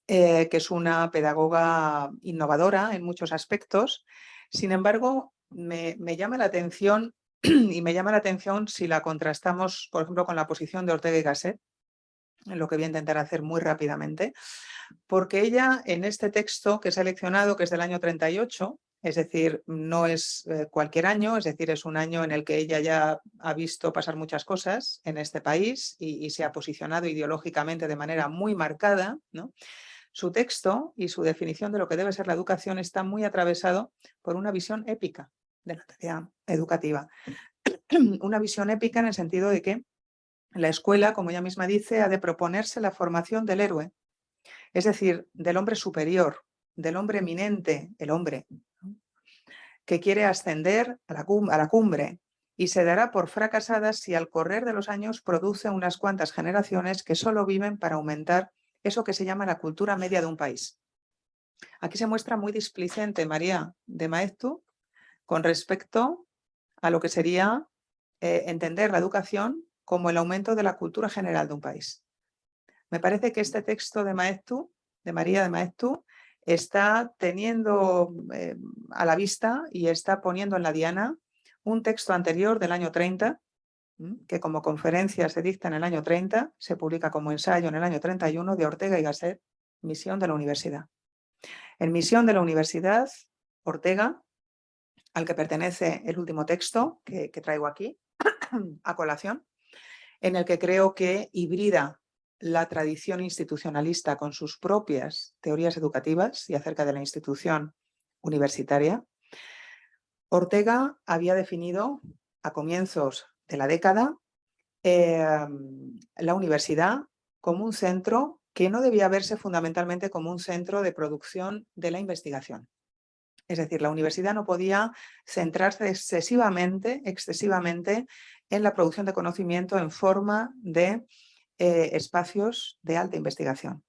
que es una pedagoga innovadora en muchos aspectos, sin embargo, me llama la atención y me llama la atención si la contrastamos, por ejemplo, con la posición de Ortega y Gasset, lo que voy a intentar hacer muy rápidamente, porque ella en este texto que he seleccionado, que es del año 38, es decir, no es cualquier año, es decir, es un año en el que ella ya ha visto pasar muchas cosas en este país y se ha posicionado ideológicamente de manera muy marcada, ¿no? Su texto y su definición de lo que debe ser la educación está muy atravesado por una visión épica de la tarea educativa. Una visión épica en el sentido de que la escuela, como ella misma dice, ha de proponerse la formación del héroe, es decir, del hombre superior, del hombre eminente, el hombre, ¿no? Que quiere ascender a la cumbre y se dará por fracasada si al correr de los años produce unas cuantas generaciones que solo viven para aumentar eso que se llama la cultura media de un país. Aquí se muestra muy displicente María de Maeztu con respecto a lo que sería entender la educación como el aumento de la cultura general de un país. Me parece que este texto de Maeztu, de María de Maeztu, está teniendo a la vista y está poniendo en la diana un texto anterior del año 30, que como conferencia se dicta en el año 30, se publica como ensayo en el año 31, de Ortega y Gasset, Misión de la Universidad. En Misión de la Universidad, Ortega, al que pertenece el último texto que traigo aquí a colación, en el que creo que hibrida la tradición institucionalista con sus propias teorías educativas y acerca de la institución universitaria. Ortega había definido a comienzos de la década la universidad como un centro que no debía verse fundamentalmente como un centro de producción de la investigación. Es decir, la universidad no podía centrarse excesivamente en la producción de conocimiento en forma de espacios de alta investigación.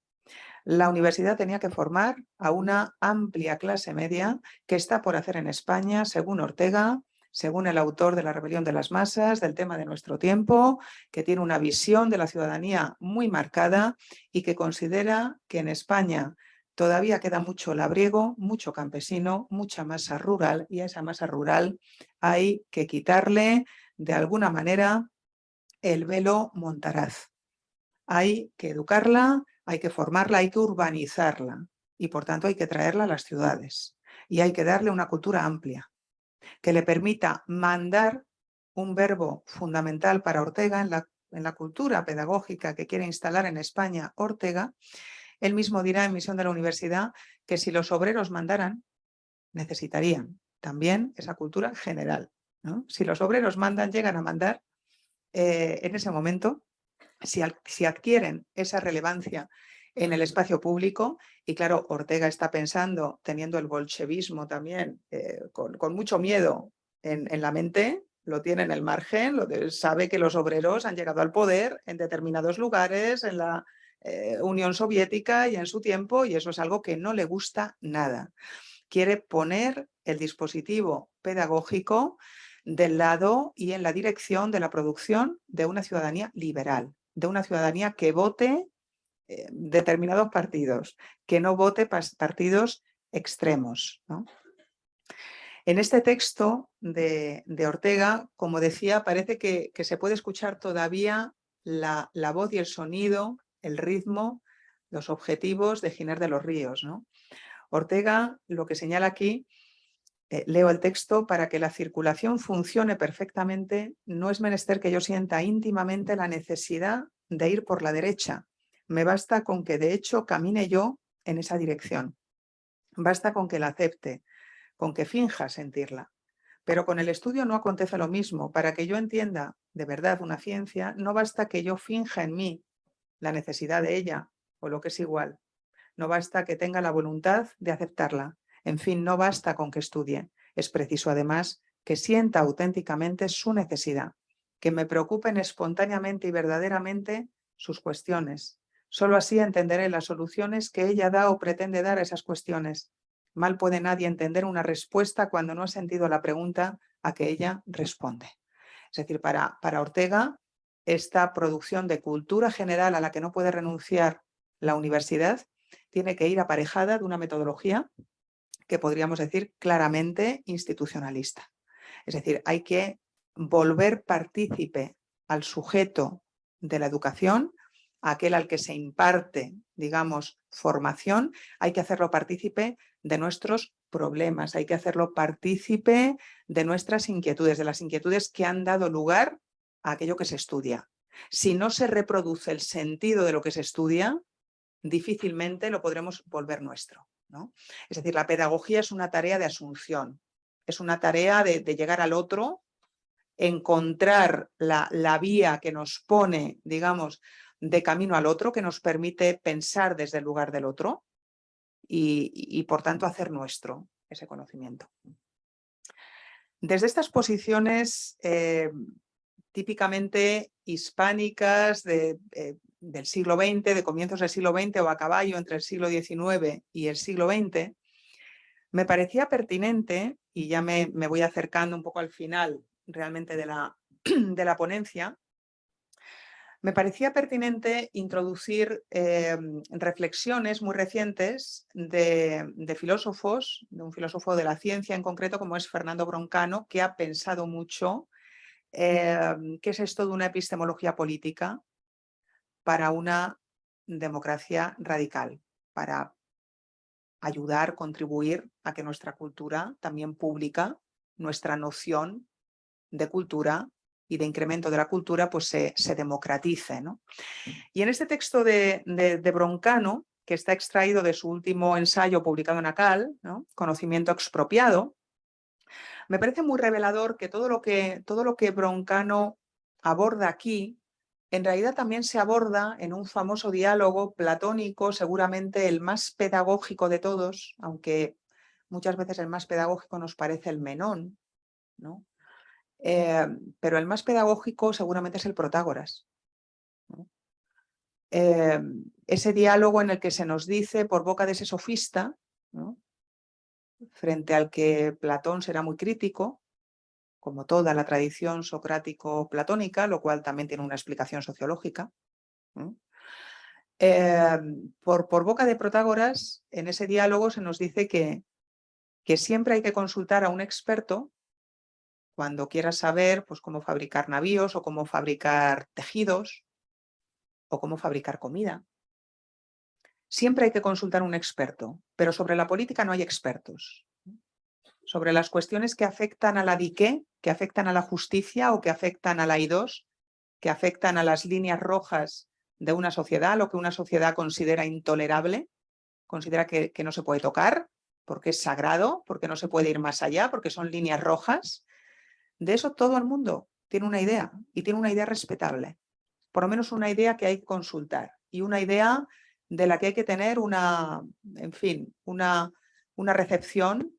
La universidad tenía que formar a una amplia clase media que está por hacer en España, según Ortega, según el autor de La rebelión de las masas, del tema de nuestro tiempo, que tiene una visión de la ciudadanía muy marcada y que considera que en España todavía queda mucho labriego, mucho campesino, mucha masa rural, y a esa masa rural hay que quitarle de alguna manera el velo montaraz. hay que educarla, hay que formarla, hay que urbanizarla y por tanto hay que traerla a las ciudades y hay que darle una cultura amplia que le permita mandar, un verbo fundamental para Ortega en la cultura pedagógica que quiere instalar en España Ortega. Él mismo dirá en Misión de la Universidad que si los obreros mandaran, necesitarían también esa cultura general, ¿no? Si los obreros mandan, llegan a mandar, en ese momento, si adquieren esa relevancia en el espacio público, y claro, Ortega está pensando, teniendo el bolchevismo también, con mucho miedo en la mente, lo tiene en el margen, sabe que los obreros han llegado al poder en determinados lugares, en la Unión Soviética y en su tiempo, y eso es algo que no le gusta nada. Quiere poner el dispositivo pedagógico del lado y en la dirección de la producción de una ciudadanía liberal, de una ciudadanía que vote determinados partidos, que no vote partidos extremos, ¿no? En este texto de Ortega, como decía, parece que se puede escuchar todavía la voz y el sonido, el ritmo, los objetivos de Giner de los Ríos, ¿no? Ortega lo que señala aquí, leo el texto: para que la circulación funcione perfectamente, no es menester que yo sienta íntimamente la necesidad de ir por la derecha. Me basta con que de hecho camine yo en esa dirección. Basta con que la acepte, con que finja sentirla. Pero con el estudio no acontece lo mismo. Para que yo entienda de verdad una ciencia, no basta que yo finja en mí la necesidad de ella, o lo que es igual. No basta que tenga la voluntad de aceptarla. En fin, no basta con que estudie. Es preciso, además, que sienta auténticamente su necesidad, que me preocupen espontáneamente y verdaderamente sus cuestiones. Solo así entenderé las soluciones que ella da o pretende dar a esas cuestiones. Mal puede nadie entender una respuesta cuando no ha sentido la pregunta a que ella responde. Es decir, para Ortega, esta producción de cultura general a la que no puede renunciar la universidad tiene que ir aparejada de una metodología que podríamos decir claramente institucionalista. Es decir, hay que volver partícipe al sujeto de la educación, aquel al que se imparte, digamos, formación, hay que hacerlo partícipe de nuestros problemas, hay que hacerlo partícipe de nuestras inquietudes, de las inquietudes que han dado lugar a aquello que se estudia. Si no se reproduce el sentido de lo que se estudia, difícilmente lo podremos volver nuestro, ¿no? Es decir, la pedagogía es una tarea de asunción, es una tarea de llegar al otro, encontrar la vía que nos pone, digamos, de camino al otro, que nos permite pensar desde el lugar del otro y por tanto hacer nuestro ese conocimiento. Desde estas posiciones típicamente hispánicas del siglo XX, de comienzos del siglo XX o a caballo entre el siglo XIX y el siglo XX, me parecía pertinente, y ya me voy acercando un poco al final realmente de la ponencia, me parecía pertinente introducir reflexiones muy recientes de filósofos, de un filósofo de la ciencia en concreto como es Fernando Broncano, que ha pensado mucho qué es esto de una epistemología política para una democracia radical, para ayudar, contribuir a que nuestra cultura también pública, nuestra noción de cultura y de incremento de la cultura, pues se democratice, ¿no? Y en este texto de Broncano, que está extraído de su último ensayo publicado en ACAL, ¿no? Conocimiento expropiado, me parece muy revelador que todo lo que Broncano aborda aquí, en realidad también se aborda en un famoso diálogo platónico, seguramente el más pedagógico de todos, aunque muchas veces el más pedagógico nos parece el Menón, ¿no? Pero el más pedagógico seguramente es el Protágoras, ¿no? Ese diálogo en el que se nos dice por boca de ese sofista, ¿no? Frente al que Platón será muy crítico, como toda la tradición socrático-platónica, lo cual también tiene una explicación sociológica. Por boca de Protágoras, en ese diálogo se nos dice que siempre hay que consultar a un experto cuando quieras saber pues, cómo fabricar navíos o cómo fabricar tejidos, o cómo fabricar comida. Siempre hay que consultar a un experto, pero sobre la política no hay expertos. Sobre las cuestiones que afectan a la dique, que afectan a la justicia o que afectan a la I2, que afectan a las líneas rojas de una sociedad, lo que una sociedad considera intolerable, considera que no se puede tocar, porque es sagrado, porque no se puede ir más allá, porque son líneas rojas. De eso todo el mundo tiene una idea, y tiene una idea respetable. Por lo menos una idea que hay que consultar, y una idea de la que hay que tener una recepción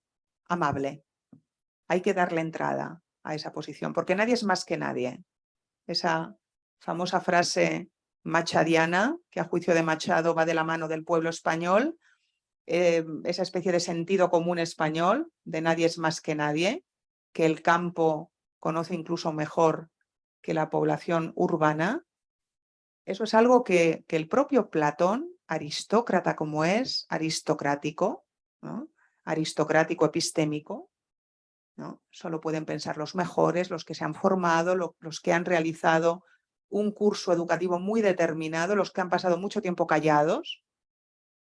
amable. Hay que darle entrada a esa posición, porque nadie es más que nadie. Esa famosa frase machadiana, que a juicio de Machado va de la mano del pueblo español, esa especie de sentido común español, de nadie es más que nadie, que el campo conoce incluso mejor que la población urbana. Eso es algo que el propio Platón, aristócrata como es, aristocrático, ¿no? Aristocrático epistémico, ¿no? Solo pueden pensar los mejores, los que se han formado, los que han realizado un curso educativo muy determinado, los que han pasado mucho tiempo callados,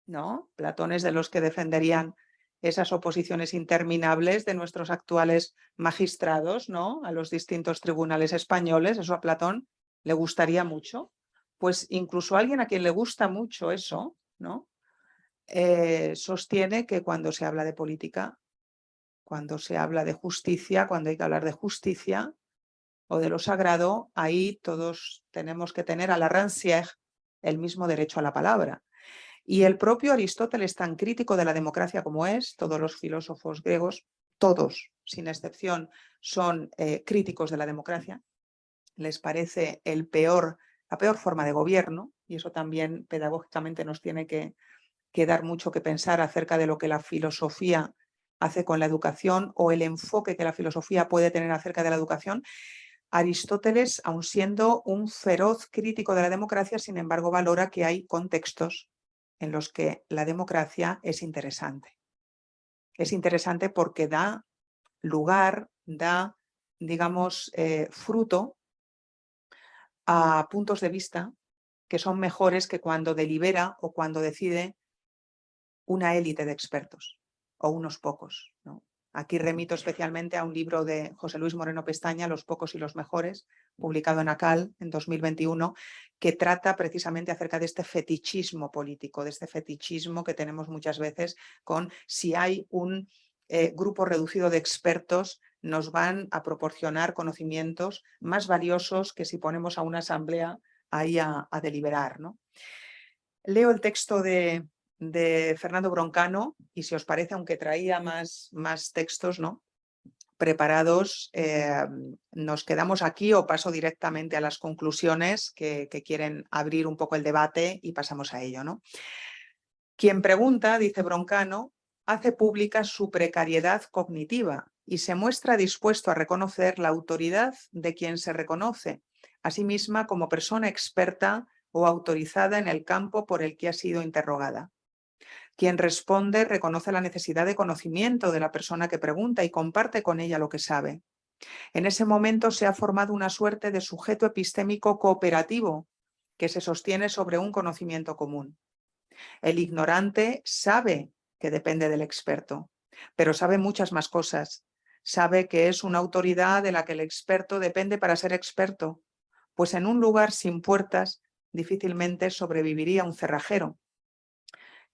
¿no? Platón es de los que defenderían esas oposiciones interminables de nuestros actuales magistrados, ¿no? A los distintos tribunales españoles. Eso a Platón le gustaría mucho. Pues incluso alguien a quien le gusta mucho eso, ¿no? Sostiene que cuando se habla de política, cuando se habla de justicia, cuando hay que hablar de justicia o de lo sagrado, ahí todos tenemos que tener a la rancière el mismo derecho a la palabra. Y el propio Aristóteles, tan crítico de la democracia como es, todos los filósofos griegos, todos, sin excepción, son críticos de la democracia, les parece la peor forma de gobierno, y eso también pedagógicamente nos tiene que dar mucho que pensar acerca de lo que la filosofía hace con la educación o el enfoque que la filosofía puede tener acerca de la educación. Aristóteles, aun siendo un feroz crítico de la democracia, sin embargo, valora que hay contextos en los que la democracia es interesante. Es interesante porque da lugar, da, digamos, fruto a puntos de vista que son mejores que cuando delibera o cuando decide una élite de expertos o unos pocos, ¿no? Aquí remito especialmente a un libro de José Luis Moreno Pestaña, Los pocos y los mejores, publicado en ACAL en 2021, que trata precisamente acerca de este fetichismo político, de este fetichismo que tenemos muchas veces con si hay un grupo reducido de expertos, nos van a proporcionar conocimientos más valiosos que si ponemos a una asamblea ahí a deliberar, ¿no? Leo el texto de Fernando Broncano y si os parece, aunque traía más textos, ¿no?, preparados, nos quedamos aquí o paso directamente a las conclusiones que quieren abrir un poco el debate y pasamos a ello, ¿no? Quien pregunta, dice Broncano, hace pública su precariedad cognitiva y se muestra dispuesto a reconocer la autoridad de quien se reconoce, a sí misma como persona experta o autorizada en el campo por el que ha sido interrogada. Quien responde reconoce la necesidad de conocimiento de la persona que pregunta y comparte con ella lo que sabe. En ese momento se ha formado una suerte de sujeto epistémico cooperativo que se sostiene sobre un conocimiento común. El ignorante sabe que depende del experto, pero sabe muchas más cosas. Sabe que es una autoridad de la que el experto depende para ser experto, pues en un lugar sin puertas difícilmente sobreviviría un cerrajero.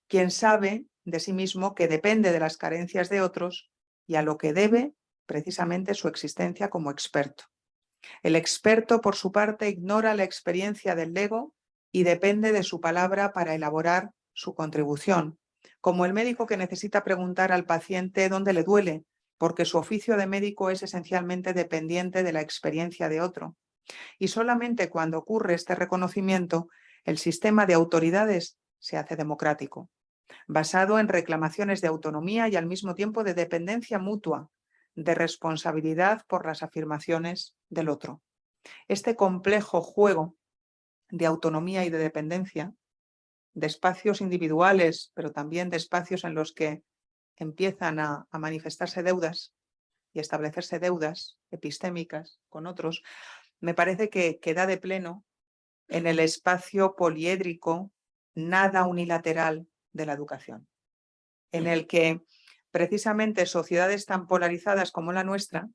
Quien sabe de sí mismo que depende de las carencias de otros y a lo que debe precisamente su existencia como experto. El experto, por su parte, ignora la experiencia del lego y depende de su palabra para elaborar su contribución, como el médico que necesita preguntar al paciente dónde le duele, porque su oficio de médico es esencialmente dependiente de la experiencia de otro. Y solamente cuando ocurre este reconocimiento, el sistema de autoridades se hace democrático, basado en reclamaciones de autonomía y al mismo tiempo de dependencia mutua, de responsabilidad por las afirmaciones del otro. Este complejo juego de autonomía y de dependencia, de espacios individuales, pero también de espacios en los que empiezan a manifestarse deudas y establecerse deudas epistémicas con otros, me parece que da de pleno en el espacio poliédrico, nada unilateral de la educación, en el que precisamente sociedades tan polarizadas como la nuestra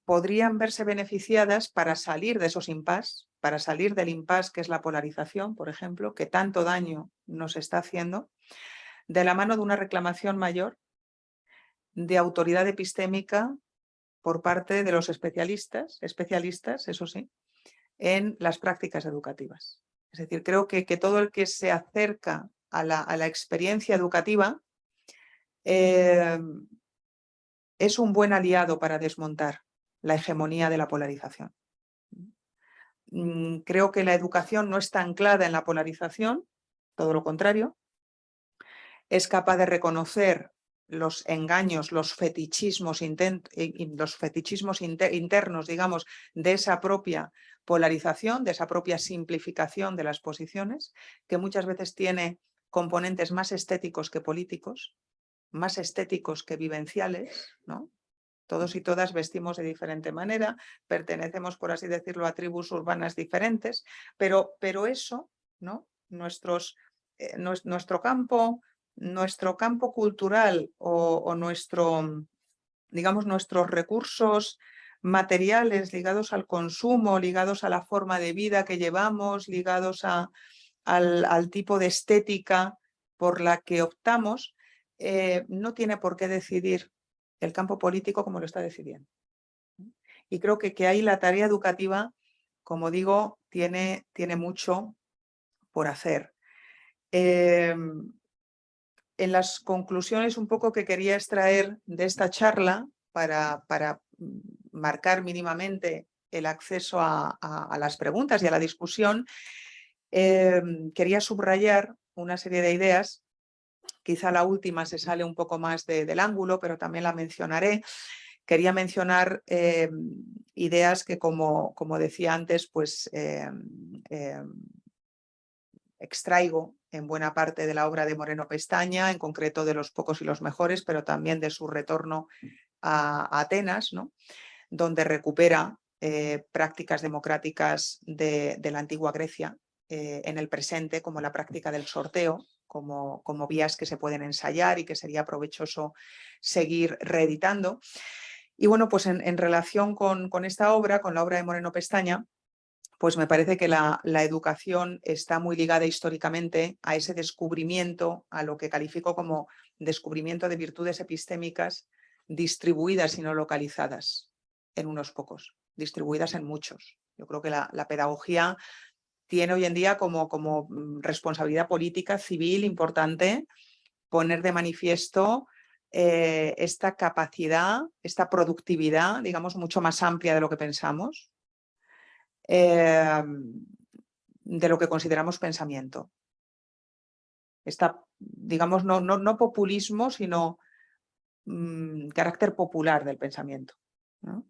podrían verse beneficiadas para salir de esos impases, para salir del impasse que es la polarización, por ejemplo, que tanto daño nos está haciendo, de la mano de una reclamación mayor de autoridad epistémica por parte de los especialistas, eso sí, en las prácticas educativas. Es decir, creo que todo el que se acerca a la experiencia educativa es un buen aliado para desmontar la hegemonía de la polarización. Creo que la educación no está anclada en la polarización, todo lo contrario. Es capaz de reconocer los engaños, los fetichismos internos, digamos, de esa propia polarización, de esa propia simplificación de las posiciones, que muchas veces tiene componentes más estéticos que políticos, más estéticos que vivenciales, ¿no? Todos y todas vestimos de diferente manera, pertenecemos, por así decirlo, a tribus urbanas diferentes, pero eso, ¿no? Nuestro campo cultural o digamos, nuestros recursos materiales ligados al consumo, ligados a la forma de vida que llevamos, ligados al tipo de estética por la que optamos, no tiene por qué decidir el campo político como lo está decidiendo. Y creo que ahí la tarea educativa, como digo, tiene mucho por hacer. En las conclusiones un poco que quería extraer de esta charla para marcar mínimamente el acceso a las preguntas y a la discusión, quería subrayar una serie de ideas. Quizá la última se sale un poco más del ángulo, pero también la mencionaré. Quería mencionar ideas que, como decía antes, pues extraigo en buena parte de la obra de Moreno Pestaña, en concreto de Los pocos y los mejores, pero también de su retorno a Atenas, ¿no? Donde recupera prácticas democráticas de la antigua Grecia en el presente, como la práctica del sorteo, como vías que se pueden ensayar y que sería provechoso seguir reeditando. Y bueno, pues en relación con esta obra, con la obra de Moreno Pestaña, pues me parece que la educación está muy ligada históricamente a ese descubrimiento, a lo que califico como descubrimiento de virtudes epistémicas distribuidas y no localizadas en unos pocos, distribuidas en muchos. Yo creo que la pedagogía tiene hoy en día como responsabilidad política, civil, importante, poner de manifiesto esta capacidad, esta productividad, digamos, mucho más amplia de lo que pensamos, de lo que consideramos pensamiento. Digamos, no populismo, sino carácter popular del pensamiento, ¿no?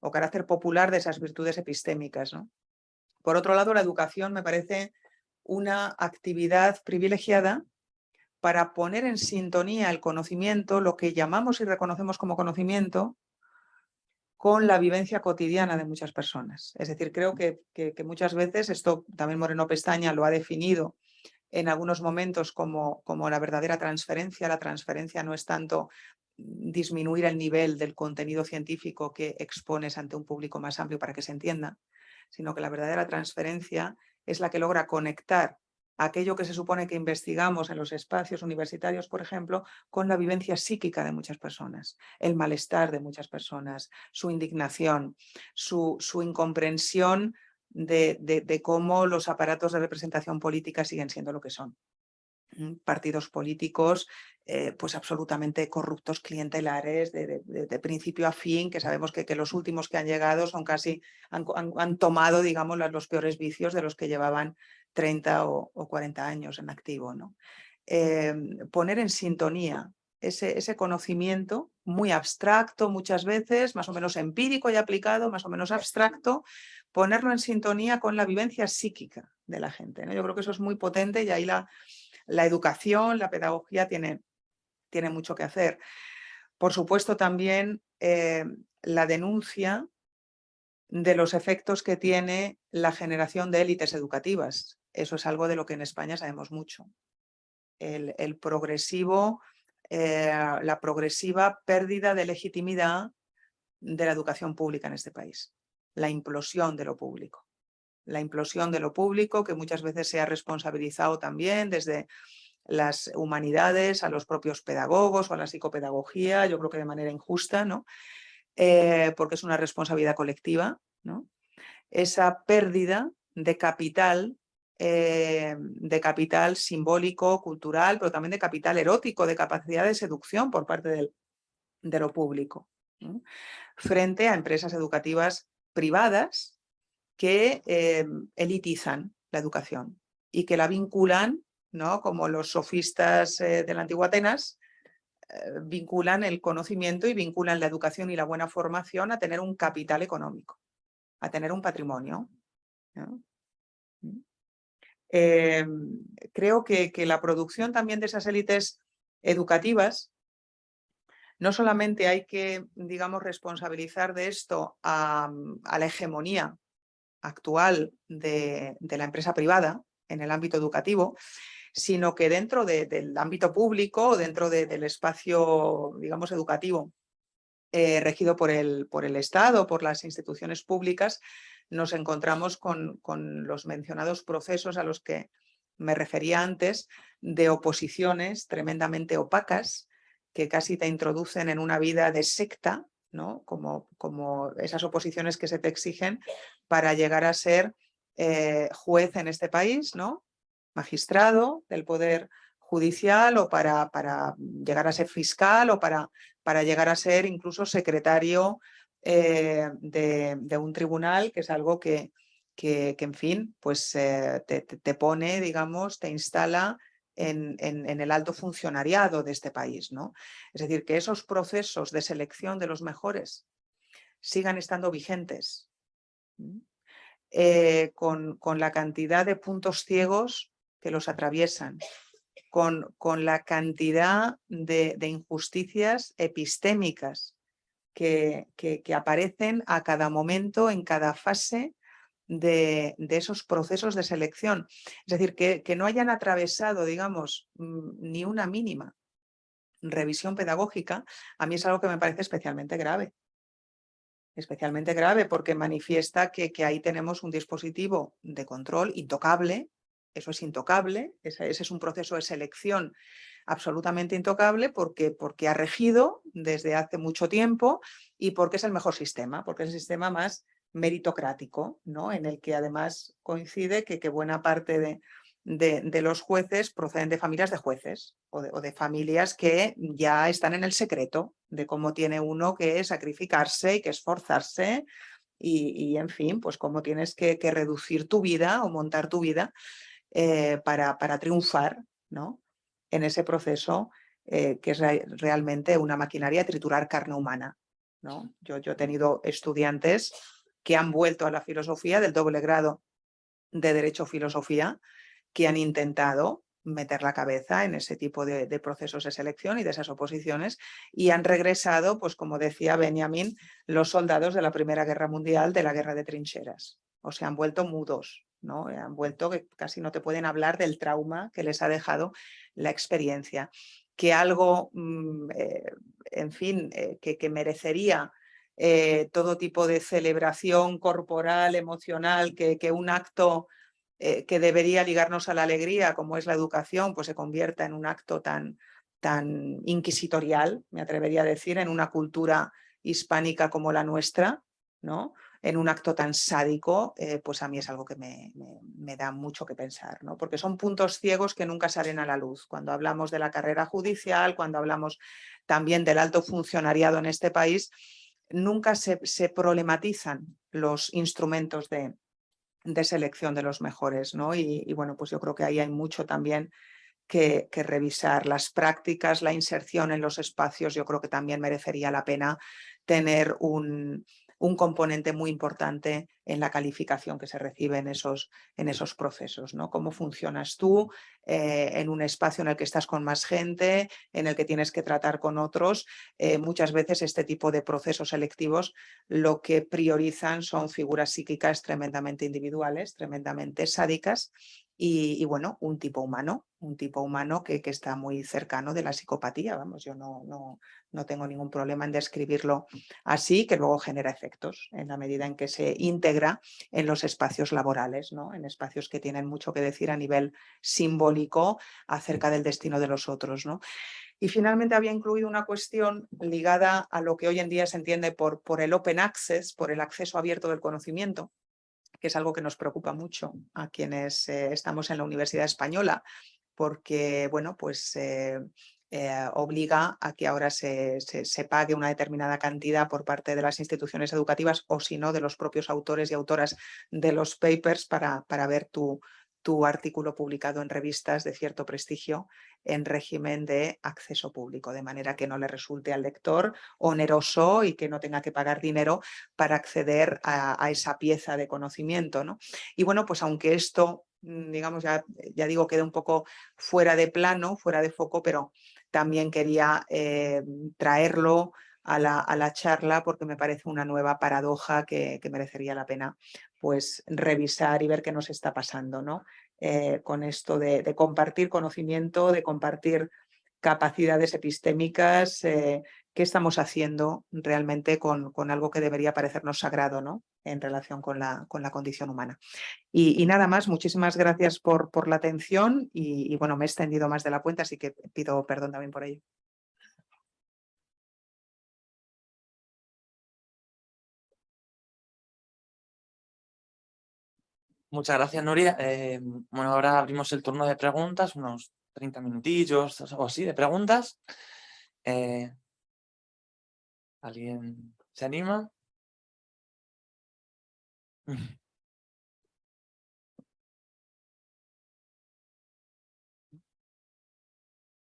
O carácter popular de esas virtudes epistémicas, ¿no? Por otro lado, la educación me parece una actividad privilegiada para poner en sintonía el conocimiento, lo que llamamos y reconocemos como conocimiento, con la vivencia cotidiana de muchas personas. Es decir, creo que muchas veces, esto también Moreno Pestaña lo ha definido en algunos momentos como la verdadera transferencia. La transferencia no es tanto disminuir el nivel del contenido científico que expones ante un público más amplio para que se entienda, sino que la verdadera transferencia es la que logra conectar aquello que se supone que investigamos en los espacios universitarios, por ejemplo, con la vivencia psíquica de muchas personas, el malestar de muchas personas, su indignación, su incomprensión de cómo los aparatos de representación política siguen siendo lo que son. Partidos políticos pues absolutamente corruptos, clientelares, de principio a fin, que sabemos que los últimos que han llegado son casi, han tomado, digamos, los peores vicios de los que llevaban 30 o 40 años en activo, ¿no? Poner en sintonía ese conocimiento muy abstracto muchas veces, más o menos empírico y aplicado, más o menos abstracto, ponerlo en sintonía con la vivencia psíquica de la gente, ¿no? Yo creo que eso es muy potente y ahí la educación, la pedagogía tiene mucho que hacer. Por supuesto, también la denuncia de los efectos que tiene la generación de élites educativas. Eso es algo de lo que en España sabemos mucho. La progresiva pérdida de legitimidad de la educación pública en este país. La implosión de lo público. La implosión de lo público, que muchas veces se ha responsabilizado también desde las humanidades a los propios pedagogos o a la psicopedagogía, yo creo que de manera injusta, ¿no? Porque es una responsabilidad colectiva, ¿no? Esa pérdida de capital simbólico, cultural, pero también de capital erótico, de capacidad de seducción por parte de lo público, ¿no? Frente a empresas educativas privadas que elitizan la educación y que la vinculan, ¿no? Como los sofistas de la antigua Atenas, vinculan el conocimiento y vinculan la educación y la buena formación a tener un capital económico, a tener un patrimonio, ¿no? Creo que la producción también de esas élites educativas, no solamente hay que, digamos, responsabilizar de esto a la hegemonía actual de la empresa privada en el ámbito educativo, sino que dentro del ámbito público, dentro del espacio, digamos, educativo regido por el Estado, por las instituciones públicas, nos encontramos con los mencionados procesos a los que me refería antes, de oposiciones tremendamente opacas que casi te introducen en una vida de secta, ¿no? Como esas oposiciones que se te exigen para llegar a ser juez en este país, ¿no? Magistrado del Poder Judicial, o para llegar a ser fiscal, o para llegar a ser incluso secretario de un tribunal, que es algo que en fin, pues te pone, digamos, te instala en el alto funcionariado de este país, ¿no? Es decir, que esos procesos de selección de los mejores sigan estando vigentes, con la cantidad de puntos ciegos que los atraviesan, con la cantidad de injusticias epistémicas que aparecen a cada momento, en cada fase de esos procesos de selección. Es decir, que no hayan atravesado, digamos, ni una mínima revisión pedagógica, a mí es algo que me parece especialmente grave. Especialmente grave porque manifiesta que ahí tenemos un dispositivo de control intocable. Eso es intocable, ese es un proceso de selección absolutamente intocable porque ha regido desde hace mucho tiempo y porque es el mejor sistema, porque es el sistema más meritocrático, ¿no? En el que además coincide que buena parte de los jueces proceden de familias de jueces o de familias que ya están en el secreto de cómo tiene uno que sacrificarse y que esforzarse y en fin, pues cómo tienes que reducir tu vida o montar tu vida para triunfar, ¿no? En ese proceso que es realmente una maquinaria de triturar carne humana, ¿no? Yo he tenido estudiantes que han vuelto a la filosofía del doble grado de Derecho-Filosofía, que han intentado meter la cabeza en ese tipo de procesos de selección y de esas oposiciones y han regresado, pues como decía Benjamin, los soldados de la Primera Guerra Mundial, de la guerra de trincheras. O sea, han vuelto mudos, ¿no? Han vuelto que casi no te pueden hablar del trauma que les ha dejado la experiencia. Que algo, en fin, que merecería todo tipo de celebración corporal, emocional, que un acto que debería ligarnos a la alegría, como es la educación, pues se convierta en un acto tan inquisitorial, me atrevería a decir, en una cultura hispánica como la nuestra, ¿no? En un acto tan sádico, pues a mí es algo que me da mucho que pensar, ¿no? Porque son puntos ciegos que nunca salen a la luz. Cuando hablamos de la carrera judicial, cuando hablamos también del alto funcionariado en este país, nunca se problematizan los instrumentos de selección de los mejores, ¿no? Y bueno, pues yo creo que ahí hay mucho también que revisar. Las prácticas, la inserción en los espacios, yo creo que también merecería la pena tener un un componente muy importante en la calificación que se recibe en esos procesos, ¿no? Cómo funcionas tú en un espacio en el que estás con más gente, en el que tienes que tratar con otros. Muchas veces este tipo de procesos selectivos lo que priorizan son figuras psíquicas tremendamente individuales, tremendamente sádicas y bueno, un tipo humano que está muy cercano de la psicopatía. Vamos, yo no tengo ningún problema en describirlo así, que luego genera efectos en la medida en que se integra en los espacios laborales, ¿no? En espacios que tienen mucho que decir a nivel simbólico acerca del destino de los otros, ¿no? Y finalmente había incluido una cuestión ligada a lo que hoy en día se entiende por el open access, por el acceso abierto del conocimiento, que es algo que nos preocupa mucho a quienes estamos en la Universidad Española, porque bueno, pues obliga a que ahora se pague una determinada cantidad por parte de las instituciones educativas o si no de los propios autores y autoras de los papers para ver tu artículo publicado en revistas de cierto prestigio en régimen de acceso público, de manera que no le resulte al lector oneroso y que no tenga que pagar dinero para acceder a esa pieza de conocimiento, ¿no? Y bueno, pues aunque esto, digamos, ya digo, quede un poco fuera de plano, fuera de foco, pero también quería traerlo a la charla porque me parece una nueva paradoja que merecería la pena pues revisar y ver qué nos está pasando, ¿no? Con esto de compartir conocimiento, de compartir capacidades epistémicas, qué estamos haciendo realmente con algo que debería parecernos sagrado, ¿no? En relación con la condición humana. Y nada más, muchísimas gracias por la atención y bueno, me he extendido más de la cuenta, así que pido perdón también por ello. Muchas gracias, Nuria. Bueno, ahora abrimos el turno de preguntas, unos 30 minutillos o así de preguntas. ¿Alguien se anima?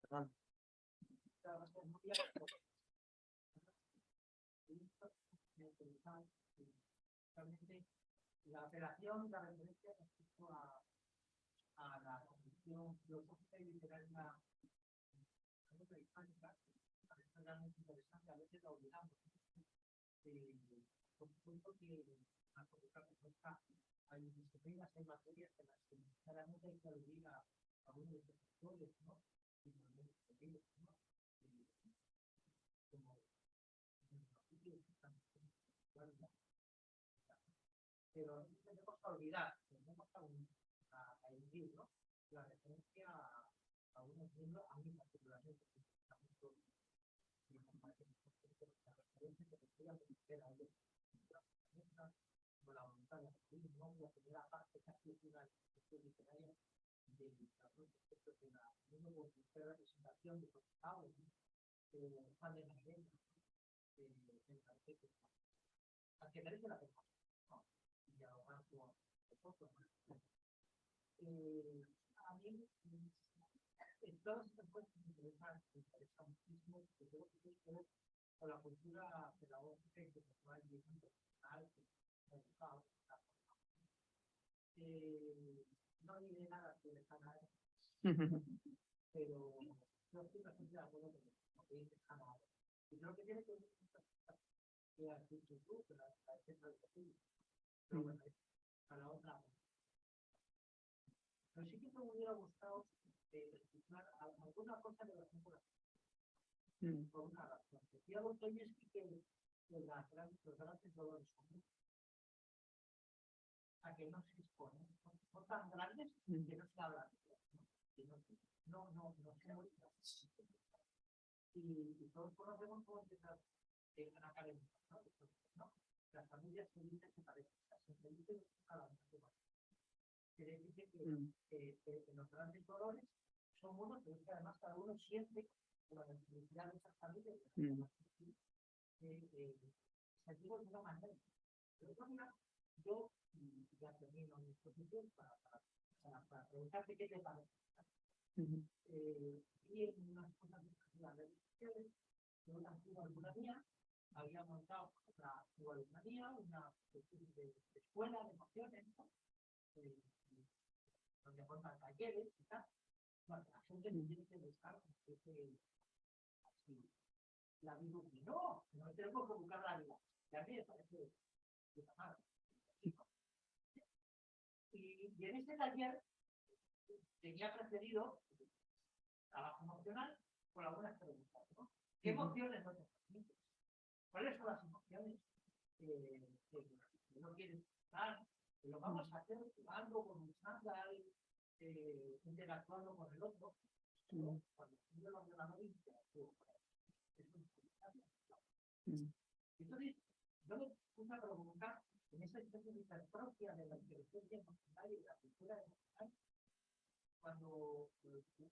Perdón. La apelación da referencia respecto a la condición filosófica y literaria hispánica, es realmente interesante, a veces la olvidamos. Por supuesto que la política propuesta hay disciplinas, hay materias en las que necesariamente hay que aludir a uno de los sectores, ¿no? Y también ¿no? Como pero no tenemos que olvidar, tenemos a eludir, ¿no? La referencia a unos miembros, a mí particularmente, la referencia que podría conocer a ellos, como la voluntad de ¿no? La primera parte casi es una expresión literaria del desarrollo de la representación de los estados, Juan de Miguel, al que merece la pena, ¿no? Y dialogar con nosotros. A mí, en todas estas cosas me interesa muchísimo, que creo que tiene que ver con la cultura pedagógica y intelectual y internacional que me ha gustado. No diré nada sobre Hannah Arendt, pero no estoy bastante de acuerdo con lo que dice Hannah Arendt. Y creo que tiene que ver con que has dicho tú, que la centro educativa, pero bueno, a la otra. Pero sí que me hubiera gustado escuchar alguna cosa de relación con la por una razón. Decía Dostoyevsky que los grandes dolores son a que no se exponen, son tan grandes que no se habla de ellos, no se muestran. Y todos conocemos cómo empezar en academia, ¿no? Las familias se dicen que parecen, se dicen que cada una de más. Quiere decir que los grandes dolores son unos, pero es que además cada uno siente la necesidad de esas familias sentimos de una manera. De otra manera, yo ya termino mi exposición para preguntarte qué te parece. Y en unas cosas de las redes sociales, yo lanzo alguna mía había montado una igualdad, una especie de escuela de emociones, ¿no? Donde forman talleres y tal. Bueno, la gente tiene que buscar así, la vida. No tenemos que buscar la vida. Y a mí me parece mal. Y en este taller tenía precedido trabajo emocional con algunas preguntas, ¿no? ¿Qué emociones no te transmites? ¿Cuáles son las emociones que no quieres estar? Lo vamos a hacer jugando con un chándal, interactuando con el otro. Cuando estudio el ordenador interactúo con él. Entonces, yo me puse a preguntar en esa especie de hipertrofia de la inteligencia emocional y de la cultura emocional, cuando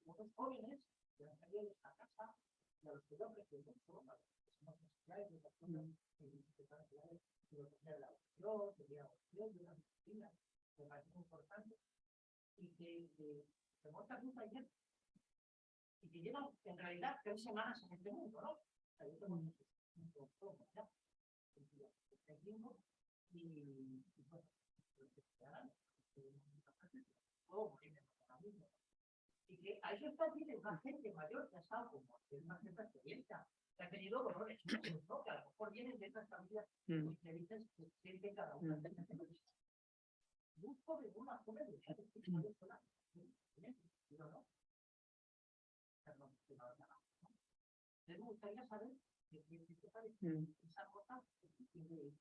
unos jóvenes que han salido de esta casa y a los que yo aprecio mucho, a los que somos necesidades de personas que necesitan ciudades, y lo que sea de la oración, de la oración, de una disciplina, me parece muy importante, y que se montan un taller y que llevan en realidad 3 semanas en este mundo, ¿no? O sea, yo tengo un poco ya, y bueno, lo que se harán, puedo morirme ahora mismo. Y que a eso está aquí una gente mayor que ha estado como una cierta experiencia, que ha tenido dolores, ¿no? Que a lo mejor vienen de estas familias felices que sienten cada una de estas cosas. Busco de una forma de usar este tipo de cosas. No. Perdón, me gustaría saber esa cosa de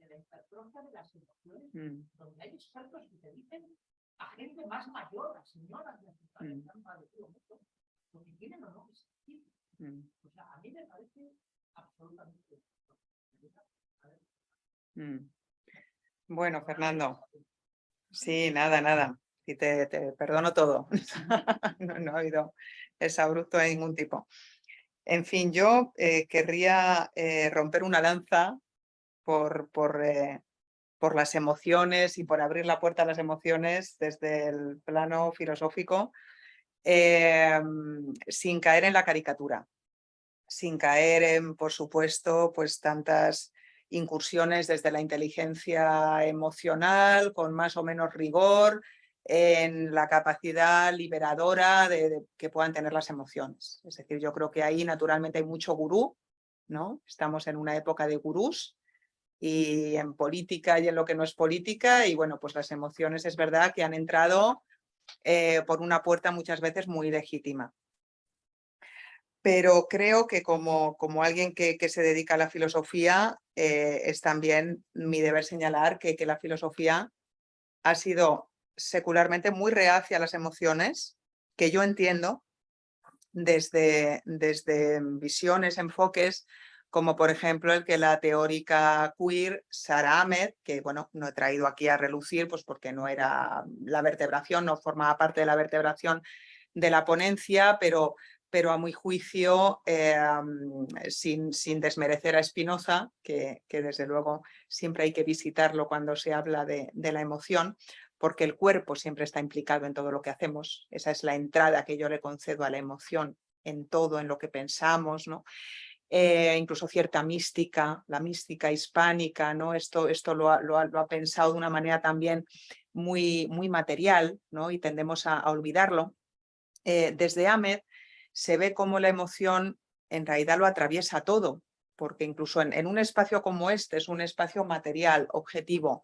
la hipertrofia de las emociones, donde hay expertos que te dicen a gente más mayor, a señoras de que han padecido mucho, lo que tienen o no existir. O sea, a mí me parece absolutamente. Bueno, Fernando. Sí, nada. Y te perdono todo. No ha habido exabrupto de ningún tipo. En fin, yo querría romper una lanza por las emociones y por abrir la puerta a las emociones desde el plano filosófico, sin caer en la caricatura, sin caer en, por supuesto, pues tantas incursiones desde la inteligencia emocional, con más o menos rigor, en la capacidad liberadora de que puedan tener las emociones. Es decir, yo creo que ahí naturalmente hay mucho gurú, ¿no? Estamos en una época de gurús, y en política y en lo que no es política, y bueno, pues las emociones es verdad que han entrado por una puerta muchas veces muy legítima. Pero creo que como alguien que se dedica a la filosofía, es también mi deber señalar que la filosofía ha sido secularmente muy reacia a las emociones, que yo entiendo desde visiones, enfoques, como por ejemplo el que la teórica queer Sara Ahmed, que bueno, no he traído aquí a relucir pues porque no era la vertebración, no formaba parte de la vertebración de la ponencia, pero a mi juicio, sin desmerecer a Spinoza, que desde luego siempre hay que visitarlo cuando se habla de la emoción, porque el cuerpo siempre está implicado en todo lo que hacemos. Esa es la entrada que yo le concedo a la emoción en todo, en lo que pensamos, ¿no? Incluso cierta mística, la mística hispánica, ¿no? Esto lo ha pensado de una manera también muy material, ¿no? Y tendemos a olvidarlo. Desde Ahmed se ve cómo la emoción en realidad lo atraviesa todo, porque incluso en un espacio como este, es un espacio material, objetivo,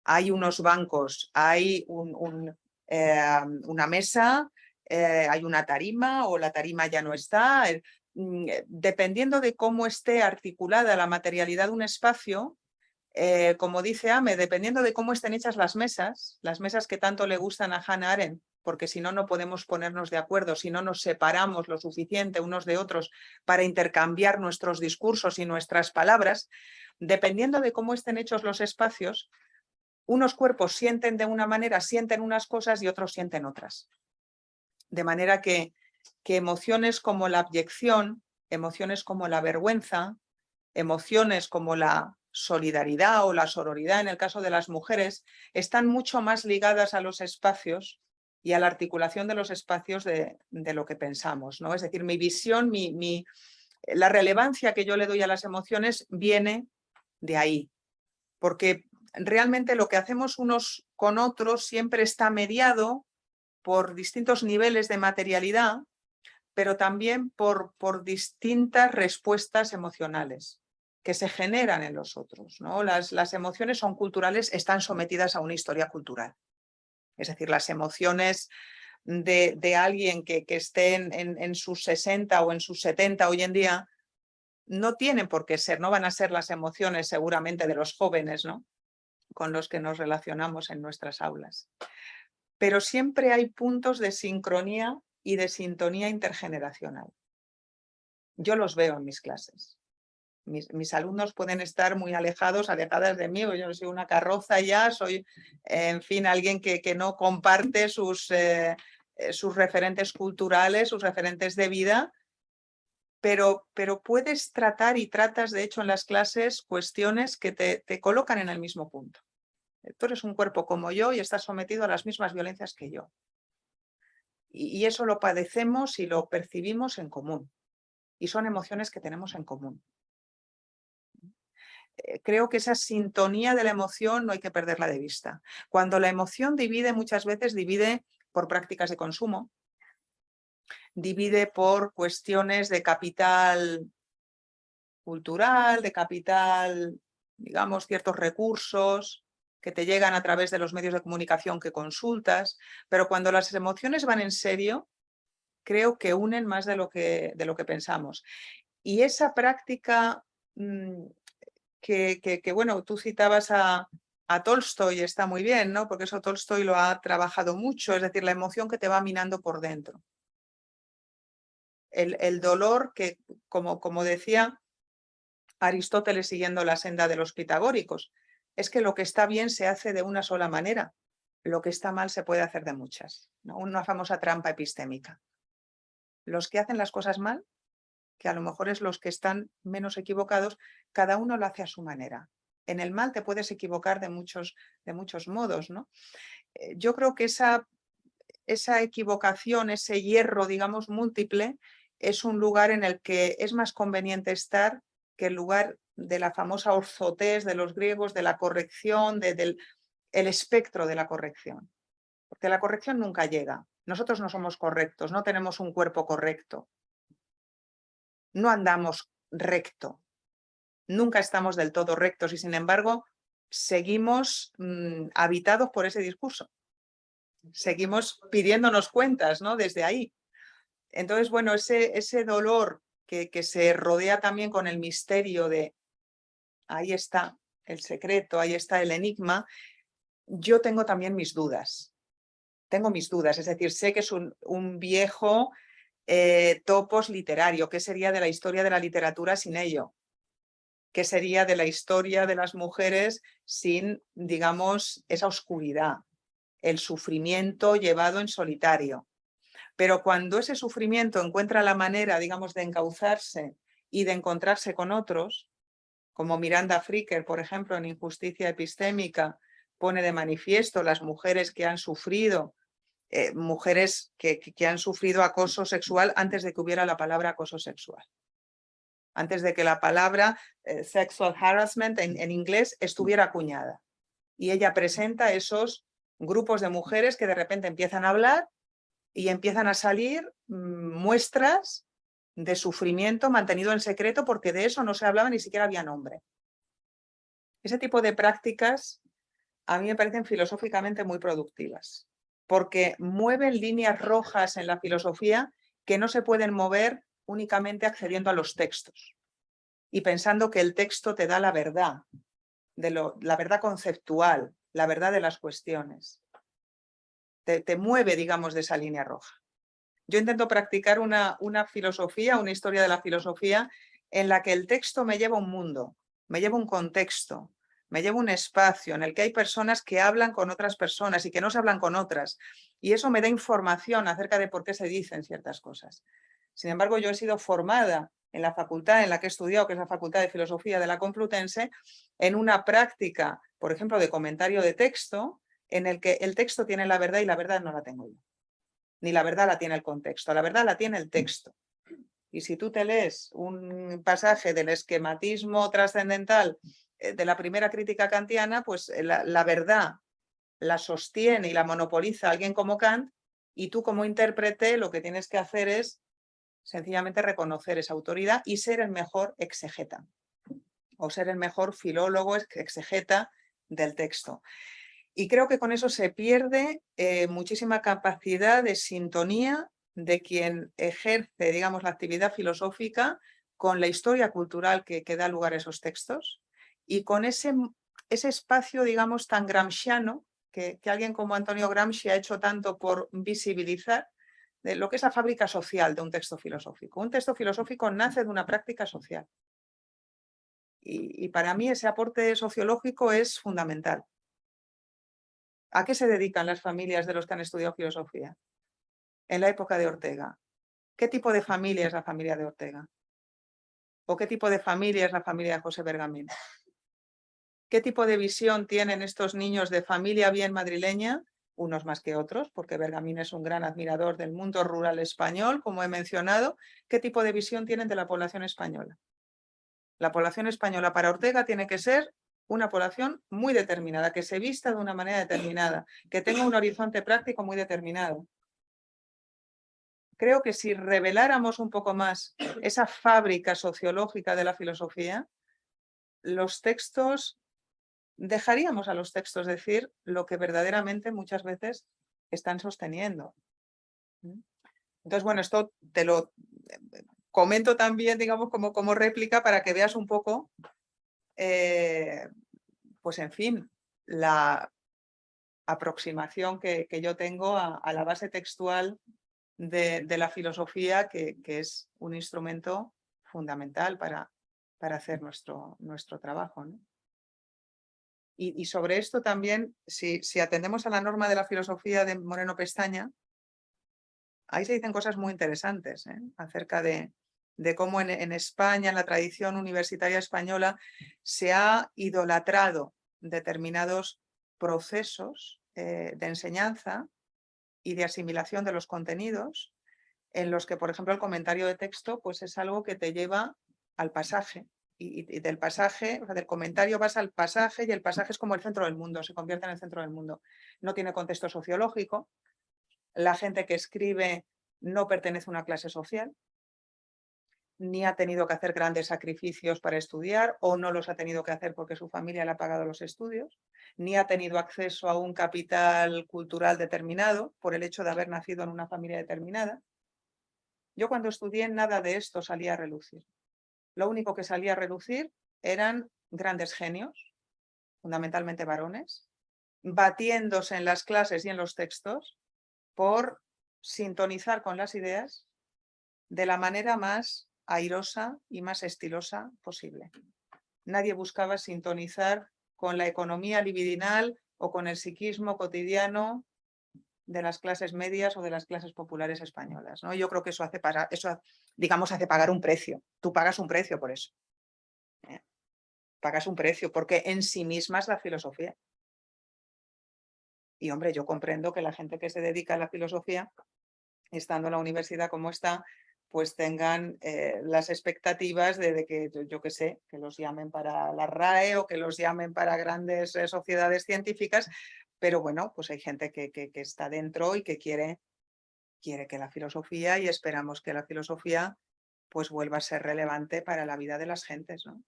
hay unos bancos, hay una mesa, hay una tarima o la tarima ya no está. Dependiendo de cómo esté articulada la materialidad de un espacio, como dice Ahmed, dependiendo de cómo estén hechas las mesas que tanto le gustan a Hannah Arendt, porque si no, no podemos ponernos de acuerdo, si no nos separamos lo suficiente unos de otros para intercambiar nuestros discursos y nuestras palabras, dependiendo de cómo estén hechos los espacios, unos cuerpos sienten de una manera, sienten unas cosas y otros sienten otras. De manera que emociones como la abyección, emociones como la vergüenza, emociones como la solidaridad o la sororidad en el caso de las mujeres, están mucho más ligadas a los espacios y a la articulación de los espacios de lo que pensamos, ¿no? Es decir, mi visión, mi La relevancia que yo le doy a las emociones viene de ahí, porque realmente lo que hacemos unos con otros siempre está mediado por distintos niveles de materialidad, pero también por distintas respuestas emocionales que se generan en los otros, ¿no? Las emociones son culturales, están sometidas a una historia cultural. Es decir, las emociones de alguien que esté en sus 60 o en sus 70 hoy en día no tienen por qué ser, no van a ser las emociones seguramente de los jóvenes, ¿no?, con los que nos relacionamos en nuestras aulas. Pero siempre hay puntos de sincronía y de sintonía intergeneracional. Yo los veo en mis clases. Mis alumnos pueden estar muy alejadas de mí, yo soy una carroza ya, soy, en fin, alguien que no comparte sus referentes culturales, sus referentes de vida, pero puedes tratar y tratas, de hecho, en las clases cuestiones que te colocan en el mismo punto. Tú eres un cuerpo como yo y estás sometido a las mismas violencias que yo. Y eso lo padecemos y lo percibimos en común. Y son emociones que tenemos en común. Creo que esa sintonía de la emoción no hay que perderla de vista. Cuando la emoción divide, muchas veces divide por prácticas de consumo, divide por cuestiones de capital cultural, de capital, digamos, ciertos recursos que te llegan a través de los medios de comunicación que consultas, pero cuando las emociones van en serio, creo que unen más de lo que pensamos. Y esa práctica que bueno, tú citabas a Tolstoy, está muy bien, ¿no? Porque eso Tolstoy lo ha trabajado mucho, es decir, la emoción que te va minando por dentro. El dolor que, como decía Aristóteles siguiendo la senda de los pitagóricos, es que lo que está bien se hace de una sola manera, lo que está mal se puede hacer de muchas, ¿no? Una famosa trampa epistémica. Los que hacen las cosas mal, que a lo mejor es los que están menos equivocados, cada uno lo hace a su manera. En el mal te puedes equivocar de muchos modos, ¿no? Yo creo que esa equivocación, ese hierro, digamos, múltiple, es un lugar en el que es más conveniente estar que el lugar de la famosa orzotés de los griegos, de la corrección, del espectro de la corrección. Porque la corrección nunca llega. Nosotros no somos correctos, no tenemos un cuerpo correcto. No andamos recto. Nunca estamos del todo rectos y, sin embargo, seguimos habitados por ese discurso. Seguimos pidiéndonos cuentas, ¿no?, desde ahí. Entonces, bueno, ese dolor que se rodea también con el misterio de ahí está el secreto, ahí está el enigma, yo tengo también mis dudas. Tengo mis dudas, es decir, sé que es un viejo topos literario. ¿Qué sería de la historia de la literatura sin ello? ¿Qué sería de la historia de las mujeres sin, digamos, esa oscuridad, el sufrimiento llevado en solitario? Pero cuando ese sufrimiento encuentra la manera, digamos, de encauzarse y de encontrarse con otros, como Miranda Fricker, por ejemplo, en Injusticia Epistémica, pone de manifiesto las mujeres que han sufrido, mujeres que han sufrido acoso sexual antes de que hubiera la palabra acoso sexual. Antes de que la palabra sexual harassment en inglés estuviera acuñada. Y ella presenta esos grupos de mujeres que de repente empiezan a hablar y empiezan a salir muestras de sufrimiento mantenido en secreto, porque de eso no se hablaba, ni siquiera había nombre. Ese tipo de prácticas a mí me parecen filosóficamente muy productivas, porque mueven líneas rojas en la filosofía que no se pueden mover únicamente accediendo a los textos y pensando que el texto te da la verdad, la verdad conceptual, la verdad de las cuestiones. Te mueve, digamos, de esa línea roja. Yo intento practicar una filosofía, una historia de la filosofía en la que el texto me lleva a un mundo, me lleva a un contexto, me lleva a un espacio en el que hay personas que hablan con otras personas y que no se hablan con otras. Y eso me da información acerca de por qué se dicen ciertas cosas. Sin embargo, yo he sido formada en la facultad en la que he estudiado, que es la Facultad de Filosofía de la Complutense, en una práctica, por ejemplo, de comentario de texto, en el que el texto tiene la verdad y la verdad no la tengo yo. Ni la verdad la tiene el contexto, la verdad la tiene el texto. Y si tú te lees un pasaje del esquematismo trascendental de la primera crítica kantiana, pues la verdad la sostiene y la monopoliza alguien como Kant, y tú como intérprete lo que tienes que hacer es sencillamente reconocer esa autoridad y ser el mejor exegeta o ser el mejor filólogo exegeta del texto. Y creo que con eso se pierde muchísima capacidad de sintonía de quien ejerce, digamos, la actividad filosófica con la historia cultural que da lugar a esos textos y con ese espacio, digamos, tan gramsciano que alguien como Antonio Gramsci ha hecho tanto por visibilizar de lo que es la fábrica social de un texto filosófico. Un texto filosófico nace de una práctica social. Y para mí ese aporte sociológico es fundamental. ¿A qué se dedican las familias de los que han estudiado filosofía? En la época de Ortega. ¿Qué tipo de familia es la familia de Ortega? ¿O qué tipo de familia es la familia de José Bergamín? ¿Qué tipo de visión tienen estos niños de familia bien madrileña? Unos más que otros, porque Bergamín es un gran admirador del mundo rural español, como he mencionado. ¿Qué tipo de visión tienen de la población española? La población española para Ortega tiene que ser una población muy determinada, que se vista de una manera determinada, que tenga un horizonte práctico muy determinado. Creo que si reveláramos un poco más esa fábrica sociológica de la filosofía, los textos, dejaríamos a los textos decir lo que verdaderamente muchas veces están sosteniendo. Entonces, bueno, esto te lo comento también, digamos, como réplica para que veas un poco, pues en fin, la aproximación que yo tengo a la base textual de la filosofía, que es un instrumento fundamental para hacer nuestro trabajo, ¿no? Y sobre esto también, si atendemos a la norma de la filosofía de Moreno Pestaña, ahí se dicen cosas muy interesantes, ¿eh? Acerca de cómo en España, en la tradición universitaria española, se ha idolatrado determinados procesos de enseñanza y de asimilación de los contenidos, en los que, por ejemplo, el comentario de texto pues es algo que te lleva al pasaje. Y del pasaje, o sea, del comentario vas al pasaje, y el pasaje es como el centro del mundo, se convierte en el centro del mundo. No tiene contexto sociológico, la gente que escribe no pertenece a una clase social, ni ha tenido que hacer grandes sacrificios para estudiar, o no los ha tenido que hacer porque su familia le ha pagado los estudios, ni ha tenido acceso a un capital cultural determinado por el hecho de haber nacido en una familia determinada. Yo cuando estudié nada de esto salía a relucir. Lo único que salía a relucir eran grandes genios, fundamentalmente varones, batiéndose en las clases y en los textos por sintonizar con las ideas de la manera más airosa y más estilosa posible. Nadie buscaba sintonizar con la economía libidinal o con el psiquismo cotidiano de las clases medias o de las clases populares españolas, ¿no? Yo creo que eso hace pagar un precio. Tú pagas un precio por eso. Pagas un precio, porque en sí misma es la filosofía. Y hombre, yo comprendo que la gente que se dedica a la filosofía, estando en la universidad como está, pues tengan las expectativas de que, yo qué sé, que los llamen para la RAE o que los llamen para grandes sociedades científicas, pero bueno, pues hay gente que está dentro y que quiere que la filosofía, y esperamos que la filosofía pues vuelva a ser relevante para la vida de las gentes, ¿no?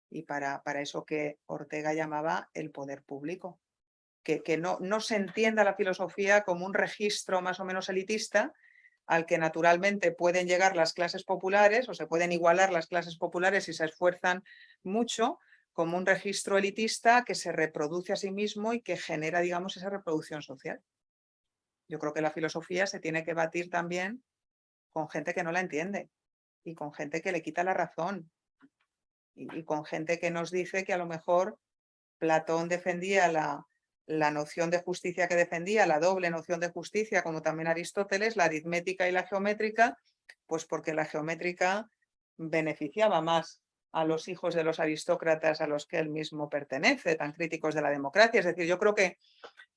Y para eso que Ortega llamaba el poder público. Que no se entienda la filosofía como un registro más o menos elitista al que naturalmente pueden llegar las clases populares o se pueden igualar las clases populares si se esfuerzan mucho, como un registro elitista que se reproduce a sí mismo y que genera, digamos, esa reproducción social. Yo creo que la filosofía se tiene que batir también con gente que no la entiende y con gente que le quita la razón y con gente que nos dice que a lo mejor Platón defendía la noción de justicia que defendía, la doble noción de justicia, como también Aristóteles, la aritmética y la geométrica, pues porque la geométrica beneficiaba más a los hijos de los aristócratas a los que él mismo pertenece, tan críticos de la democracia. Es decir, yo creo que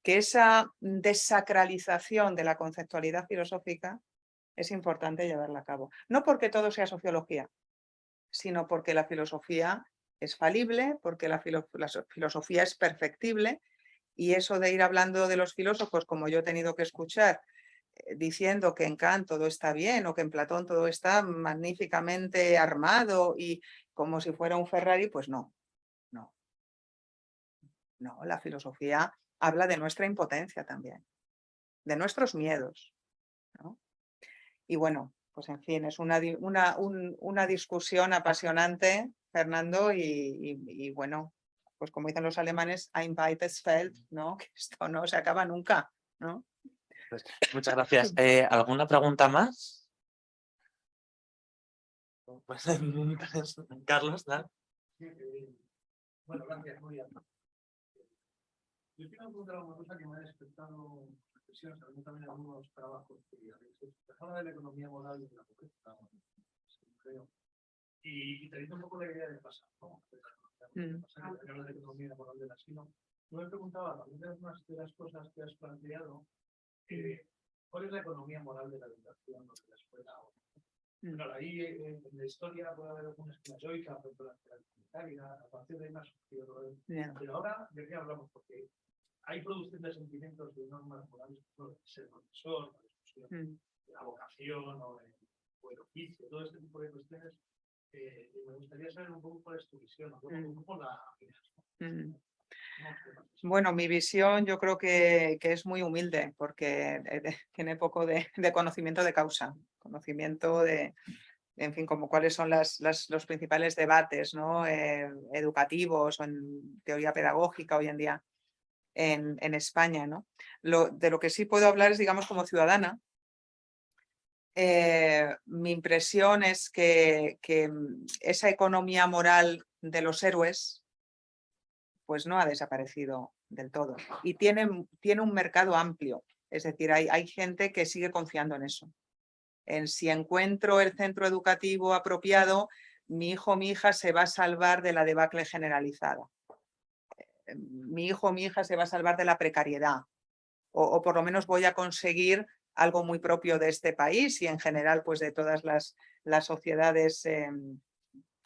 esa desacralización de la conceptualidad filosófica es importante llevarla a cabo. No porque todo sea sociología, sino porque la filosofía es falible, porque la filosofía es perfectible, y eso de ir hablando de los filósofos, como yo he tenido que escuchar, diciendo que en Kant todo está bien o que en Platón todo está magníficamente armado y como si fuera un Ferrari, pues no, no. No, la filosofía habla de nuestra impotencia también, de nuestros miedos, ¿no? Y bueno, pues en fin, es una discusión apasionante, Fernando, y bueno, pues como dicen los alemanes, ein weites Feld, ¿no? Que esto no se acaba nunca, ¿no? Pues, muchas gracias. ¿Alguna pregunta más? Pues, Carlos, ¿no? Bueno, gracias, muy bien. Yo quiero preguntar una cosa que me ha despertado reflexiones, también algunos trabajos que habéis hecho. Habla de la economía moral y de la pobreza, creo. Y teniendo un poco la idea del pasado, ¿no? Habla de la economía moral del asilo. Yo me preguntaba, también de algunas de las cosas que has planteado, ¿cuál es la economía moral de la educación o de la escuela? Claro, ahí en la historia puede haber alguna escuela yoica, por ejemplo, la comunitaria, a partir de ahí más surgido. Pero ahora, ¿de qué hablamos? Porque hay producción de sentimientos de normas morales, por ser profesor, la discusión de la vocación o el oficio, todo este tipo de cuestiones. Me gustaría saber un poco cuál es tu visión, un poco la Bueno, mi visión yo creo que es muy humilde porque tiene poco de conocimiento de causa, conocimiento de, en fin, como cuáles son los principales debates, ¿no? Educativos o en teoría pedagógica hoy en día en España, ¿no? De lo que sí puedo hablar es, digamos, como ciudadana. Mi impresión es que esa economía moral de los héroes pues no ha desaparecido del todo y tiene un mercado amplio, es decir, hay gente que sigue confiando en eso, en si encuentro el centro educativo apropiado, mi hijo o mi hija se va a salvar de la debacle generalizada, mi hijo o mi hija se va a salvar de la precariedad o por lo menos voy a conseguir algo muy propio de este país y en general pues de todas las sociedades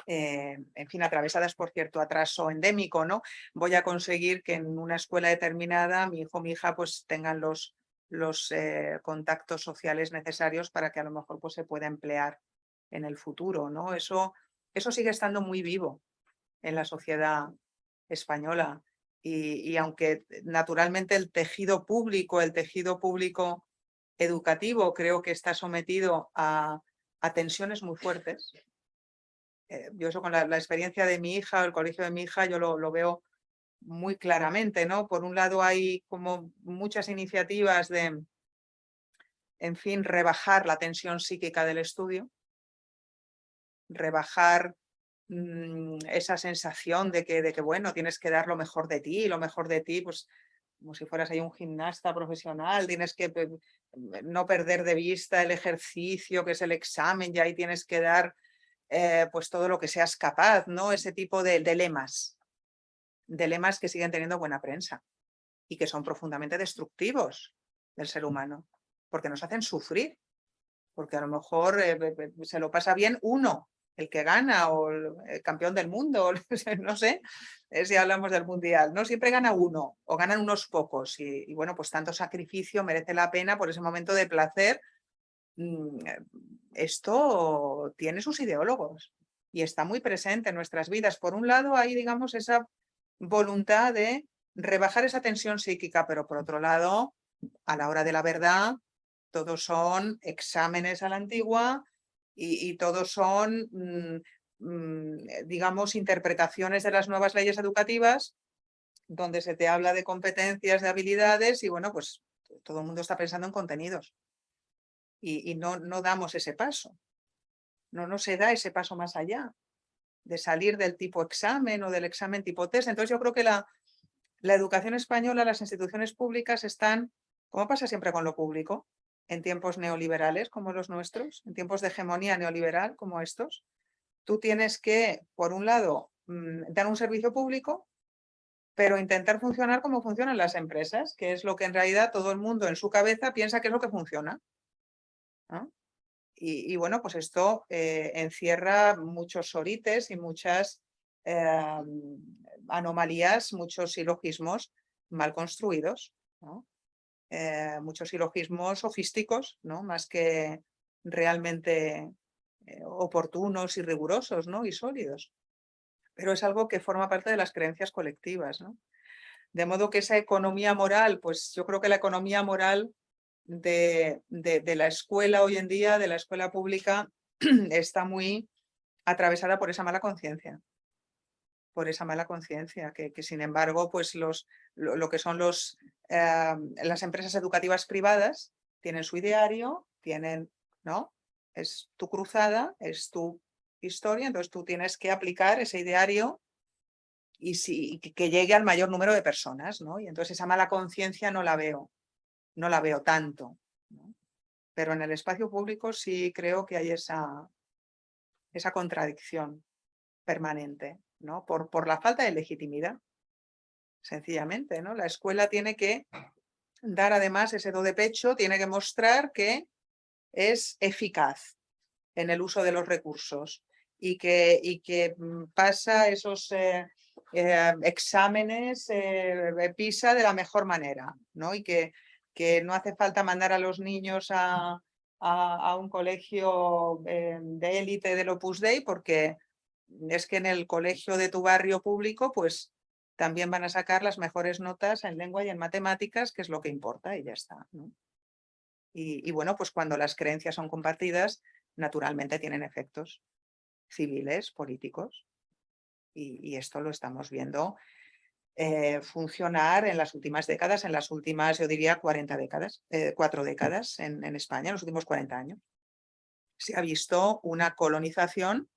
en fin, atravesadas por cierto atraso endémico, ¿no? Voy a conseguir que en una escuela determinada mi hijo o mi hija pues tengan los contactos sociales necesarios para que a lo mejor pues se pueda emplear en el futuro, ¿no? Eso sigue estando muy vivo en la sociedad española y aunque naturalmente el tejido público educativo creo que está sometido a tensiones muy fuertes. Yo eso con la experiencia de mi hija, el colegio de mi hija, yo lo veo muy claramente, ¿no? Por un lado hay como muchas iniciativas de, en fin, rebajar la tensión psíquica del estudio, rebajar esa sensación de que, bueno, tienes que dar lo mejor de ti, pues como si fueras ahí un gimnasta profesional, tienes que no perder de vista el ejercicio, que es el examen, y ahí tienes que dar pues todo lo que seas capaz, ¿no? Ese tipo de lemas que siguen teniendo buena prensa y que son profundamente destructivos del ser humano, porque nos hacen sufrir, porque a lo mejor se lo pasa bien uno, el que gana o el campeón del mundo, no sé, si hablamos del mundial, ¿no? Siempre gana uno o ganan unos pocos y bueno, pues tanto sacrificio merece la pena por ese momento de placer. Esto tiene sus ideólogos y está muy presente en nuestras vidas. Por un lado hay, digamos, esa voluntad de rebajar esa tensión psíquica, pero por otro lado, a la hora de la verdad, todos son exámenes a la antigua y todos son, digamos, interpretaciones de las nuevas leyes educativas donde se te habla de competencias, de habilidades y bueno, pues todo el mundo está pensando en contenidos y no damos ese paso. No se da ese paso más allá de salir del tipo examen o del examen tipo test. Entonces yo creo que la educación española, las instituciones públicas están, como pasa siempre con lo público, en tiempos neoliberales como los nuestros, en tiempos de hegemonía neoliberal como estos, tú tienes que, por un lado, dar un servicio público, pero intentar funcionar como funcionan las empresas, que es lo que en realidad todo el mundo en su cabeza piensa que es lo que funciona, ¿no? Y bueno, pues esto encierra muchos sorites y muchas anomalías, muchos silogismos mal construidos, ¿no? Muchos silogismos sofísticos, ¿no? Más que realmente oportunos y rigurosos, ¿no? Y sólidos. Pero es algo que forma parte de las creencias colectivas, ¿no? De modo que esa economía moral, pues yo creo que la economía moral de la escuela hoy en día, de la escuela pública, está muy atravesada por esa mala conciencia. Por esa mala conciencia, que sin embargo, pues lo que son las empresas educativas privadas tienen su ideario, tienen, ¿no? Es tu cruzada, es tu historia, entonces tú tienes que aplicar ese ideario y que llegue al mayor número de personas, ¿no? Y entonces esa mala conciencia no la veo tanto, ¿no? Pero en el espacio público sí creo que hay esa contradicción permanente, ¿no? Por la falta de legitimidad, sencillamente, ¿no? La escuela tiene que dar además ese do de pecho, tiene que mostrar que es eficaz en el uso de los recursos y que pasa esos exámenes PISA de la mejor manera, ¿no? Y que no hace falta mandar a los niños a un colegio de élite del Opus Dei, porque es que en el colegio de tu barrio público pues también van a sacar las mejores notas en lengua y en matemáticas, que es lo que importa, y ya está, ¿no? Y bueno, pues cuando las creencias son compartidas, naturalmente tienen efectos civiles, políticos, y esto lo estamos viendo funcionar en las últimas décadas, en las últimas, yo diría, 4 décadas en España, en los últimos 40 años. Se ha visto una colonización,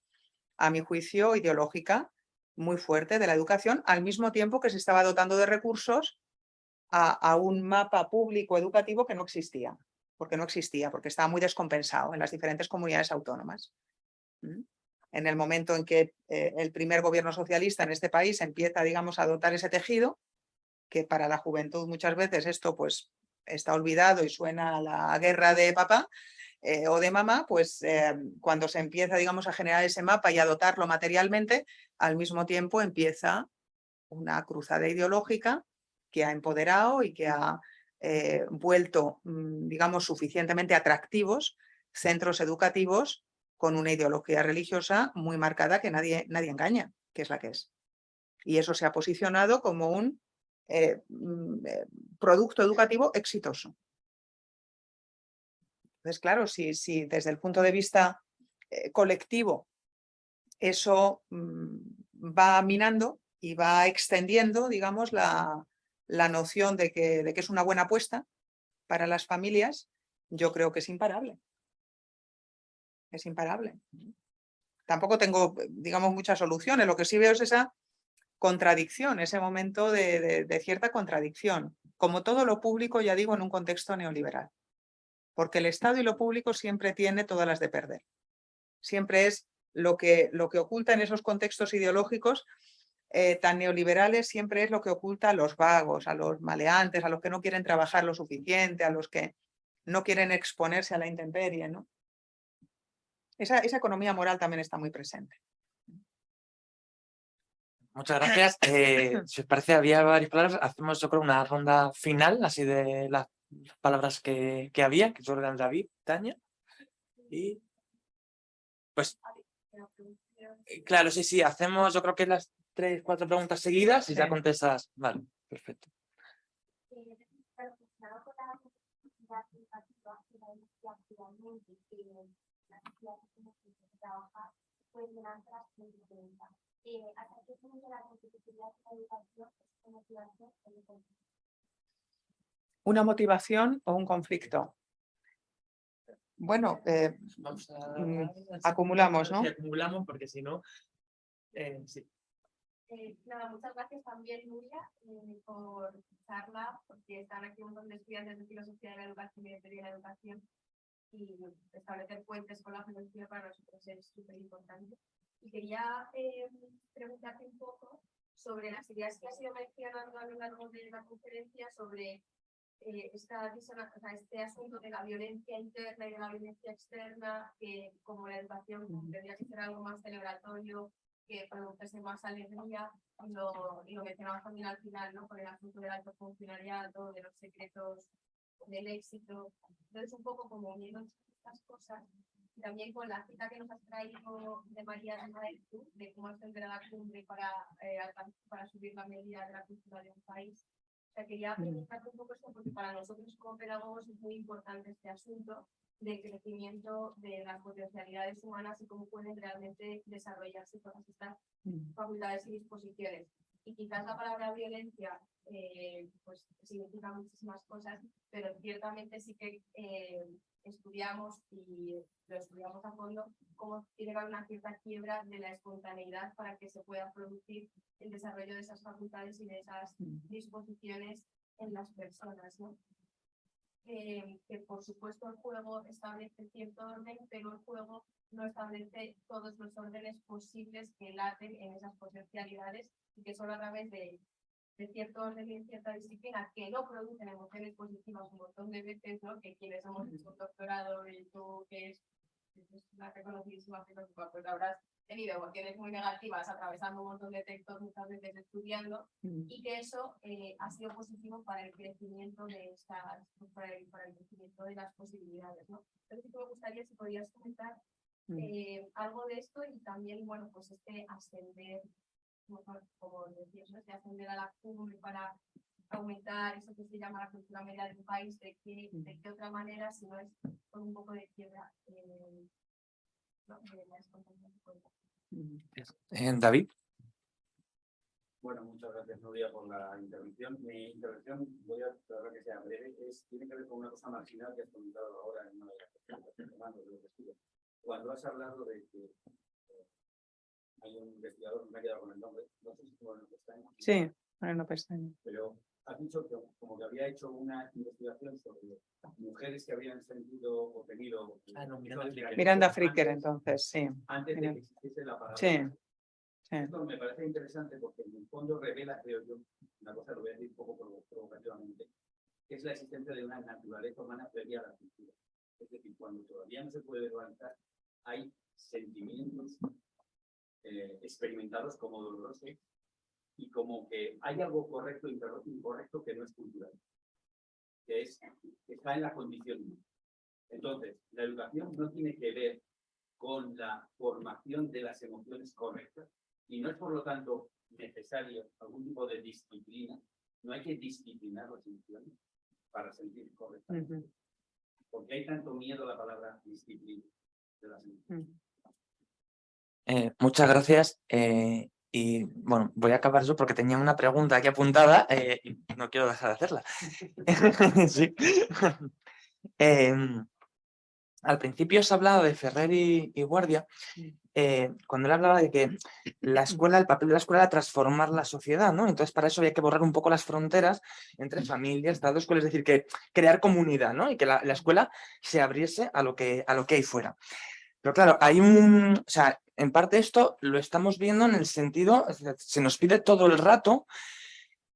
a mi juicio, ideológica muy fuerte de la educación, al mismo tiempo que se estaba dotando de recursos a un mapa público educativo que no existía, porque estaba muy descompensado en las diferentes comunidades autónomas. En el momento en que el primer gobierno socialista en este país empieza, digamos, a dotar ese tejido, que para la juventud muchas veces esto pues está olvidado y suena a la guerra de papá o de mamá, pues cuando se empieza, digamos, a generar ese mapa y a dotarlo materialmente, al mismo tiempo empieza una cruzada ideológica que ha empoderado y que ha vuelto, digamos, suficientemente atractivos centros educativos con una ideología religiosa muy marcada que nadie engaña, que es la que es. Y eso se ha posicionado como un producto educativo exitoso. Entonces, claro, si desde el punto de vista colectivo eso va minando y va extendiendo, digamos, la noción de que es una buena apuesta para las familias, yo creo que es imparable. Es imparable. Tampoco tengo, digamos, muchas soluciones. Lo que sí veo es esa contradicción, ese momento de cierta contradicción. Como todo lo público, ya digo, en un contexto neoliberal. Porque el Estado y lo público siempre tiene todas las de perder. Siempre es lo que oculta en esos contextos ideológicos tan neoliberales, siempre es lo que oculta a los vagos, a los maleantes, a los que no quieren trabajar lo suficiente, a los que no quieren exponerse a la intemperie, ¿no? Esa economía moral también está muy presente. Muchas gracias. Si os parece, había varias palabras. Hacemos, yo creo, una ronda final, así de las palabras que había, que son de David, Tania. Y pues, claro, sí, hacemos, yo creo que las 3, 4 preguntas seguidas y ya Sí. contestas. Vale, perfecto. ¿Una motivación o un conflicto? Bueno, Vamos acumulamos, ¿no? Sí, acumulamos porque si no, sí. Nada, muchas gracias también, Nuria, por charla, porque están aquí un montón de estudiantes de filosofía de la educación y de teoría de la educación, y establecer puentes con la filosofía para nosotros es súper importante. Y quería preguntarte un poco sobre las ideas que has ido mencionando a lo largo de la conferencia, sobre este asunto de la violencia interna y de la violencia externa, que como la educación tendría que ser algo más celebratorio, que produjese más alegría, lo mencionamos también al final, ¿no? Con el asunto del alto funcionariado, de los secretos del éxito. Entonces, un poco como uniendo estas cosas, y también con la cita que nos has traído de María de Maeztu, de cómo ascender a la cumbre para subir la media de la cultura de un país. O sea, quería preguntarte un poco esto, porque para nosotros como pedagogos es muy importante este asunto del crecimiento de las potencialidades humanas y cómo pueden realmente desarrollarse todas estas facultades y disposiciones. Y quizás la palabra violencia pues significa muchísimas cosas, pero ciertamente sí que estudiamos y lo estudiamos a fondo cómo tiene que haber una cierta quiebra de la espontaneidad para que se pueda producir el desarrollo de esas facultades y de esas disposiciones en las personas, ¿no? Que por supuesto el juego establece cierto orden, pero el juego no establece todos los órdenes posibles que laten en esas potencialidades y que solo a través de cierto orden y cierta disciplina que no producen emociones positivas un montón de veces, ¿no? Que quienes hemos hecho un doctorado y tú que es una reconocidísima filósofa, pues habrás tenido emociones muy negativas atravesando un montón de textos muchas veces estudiando y que eso ha sido positivo para el crecimiento de para el crecimiento de las posibilidades, ¿no? Entonces sí que me gustaría si podías comentar algo de esto y también, bueno, pues ascender, como decías, ¿no? Ascender a la cumbre para aumentar eso que se llama la cultura media del país, de qué otra manera, si no es con un poco de quiebra, ¿no? De la espontaneidad. David. Bueno, muchas gracias, Nuria, por la intervención. Mi intervención, voy a tratar que sea breve, tiene que ver con una cosa marginal que has comentado ahora en una de las presentaciones de lo que estudio. Cuando has hablado de que hay un investigador, me ha quedado con el nombre, no sé si como en pestaña. Sí, no pestaña. Pero has dicho que como que había hecho una investigación sobre mujeres que habían sentido o tenido... Miranda Fricker, entonces, sí. Antes de que existiese la palabra. Sí. Sí. Esto me parece interesante porque en el fondo revela, creo yo, una cosa lo voy a decir un poco provocativamente, que es la existencia de una naturaleza humana previa a la cultura. Es decir, cuando todavía no se puede verbalizar, hay sentimientos experimentados como dolorosos y como que hay algo correcto e incorrecto que no es cultural, que está en la condición humana. Entonces, la educación no tiene que ver con la formación de las emociones correctas, y no es por lo tanto necesario algún tipo de disciplina. No hay que disciplinar las emociones para sentir correctamente. Porque hay tanto miedo a la palabra disciplina de las emociones. Muchas gracias. Y bueno, voy a acabar yo porque tenía una pregunta aquí apuntada y no quiero dejar de hacerla. Sí. Al principio os hablaba de Ferrer y Guardia, cuando él hablaba de que la escuela, el papel de la escuela era transformar la sociedad, ¿no? Entonces para eso había que borrar un poco las fronteras entre familia, Estado, escuela, es decir, que crear comunidad, ¿no? Y que la escuela se abriese a lo que hay fuera. Pero claro, hay o sea, en parte esto lo estamos viendo en el sentido, se nos pide todo el rato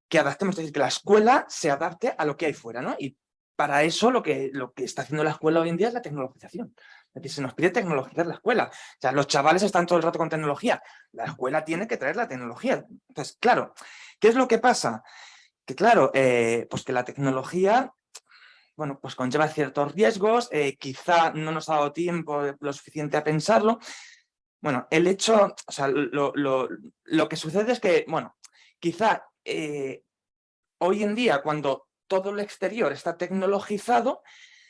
que adaptemos, es decir, que la escuela se adapte a lo que hay fuera, ¿no? Y para eso lo que está haciendo la escuela hoy en día es la tecnologización. Es decir, se nos pide tecnologizar la escuela. O sea, los chavales están todo el rato con tecnología. La escuela tiene que traer la tecnología. Entonces, claro, ¿qué es lo que pasa? Que claro, pues que la tecnología, bueno, pues conlleva ciertos riesgos, quizá no nos ha dado tiempo lo suficiente a pensarlo. Bueno, el hecho, o sea, lo que sucede es que, bueno, quizá hoy en día, cuando todo el exterior está tecnologizado,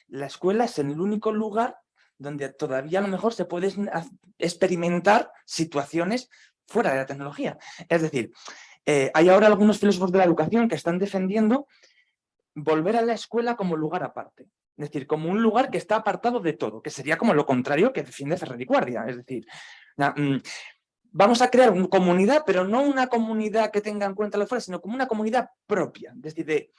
la escuela es el único lugar donde todavía a lo mejor se pueden experimentar situaciones fuera de la tecnología. Es decir, hay ahora algunos filósofos de la educación que están defendiendo volver a la escuela como lugar aparte. Es decir, como un lugar que está apartado de todo, que sería como lo contrario que defiende Ferrer y Guardia. Es decir, vamos a crear una comunidad, pero no una comunidad que tenga en cuenta lo fuera, sino como una comunidad propia. Es decir,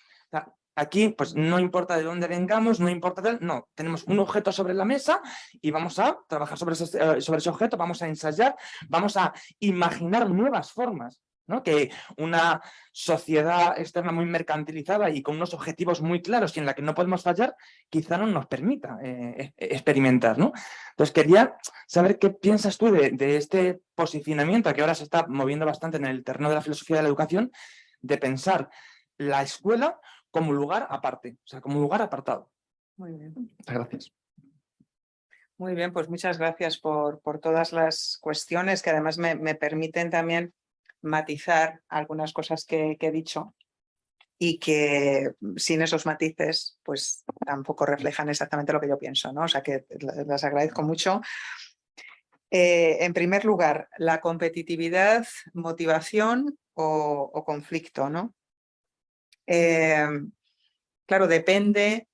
aquí pues no importa de dónde vengamos, no importa, no, tenemos un objeto sobre la mesa y vamos a trabajar sobre ese objeto, vamos a ensayar, vamos a imaginar nuevas formas ¿no? Que una sociedad externa muy mercantilizada y con unos objetivos muy claros y en la que no podemos fallar, quizá no nos permita experimentar, ¿no? Entonces quería saber qué piensas tú de este posicionamiento que ahora se está moviendo bastante en el terreno de la filosofía de la educación, de pensar la escuela como lugar aparte, o sea, como lugar apartado. Muy bien. Muchas gracias. Muy bien, pues muchas gracias por todas las cuestiones que además me permiten también matizar algunas cosas que he dicho y que sin esos matices pues tampoco reflejan exactamente lo que yo pienso, ¿no? O sea que las agradezco mucho. En primer lugar, la competitividad, motivación o conflicto, ¿no? Claro, depende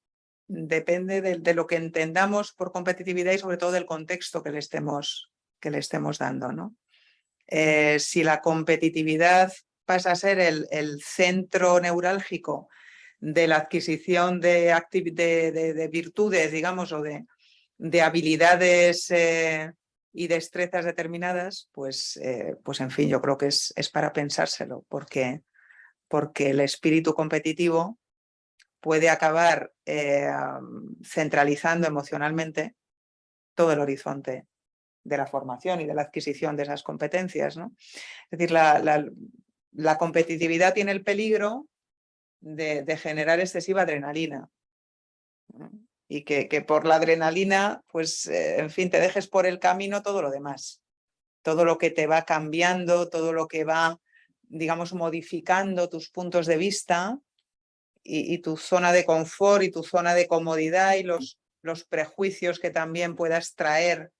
de lo que entendamos por competitividad y sobre todo del contexto que le estemos dando, ¿no? Si la competitividad pasa a ser el centro neurálgico de la adquisición de virtudes, digamos, o de habilidades y destrezas determinadas, pues en fin, yo creo que es para pensárselo, porque el espíritu competitivo puede acabar centralizando emocionalmente todo el horizonte de la formación y de la adquisición de esas competencias, ¿no? Es decir, la competitividad tiene el peligro de generar excesiva adrenalina, ¿no? Y que por la adrenalina, pues, en fin, te dejes por el camino todo lo demás, todo lo que te va cambiando, todo lo que va, digamos, modificando tus puntos de vista y tu zona de confort y tu zona de comodidad y los prejuicios que también puedas traer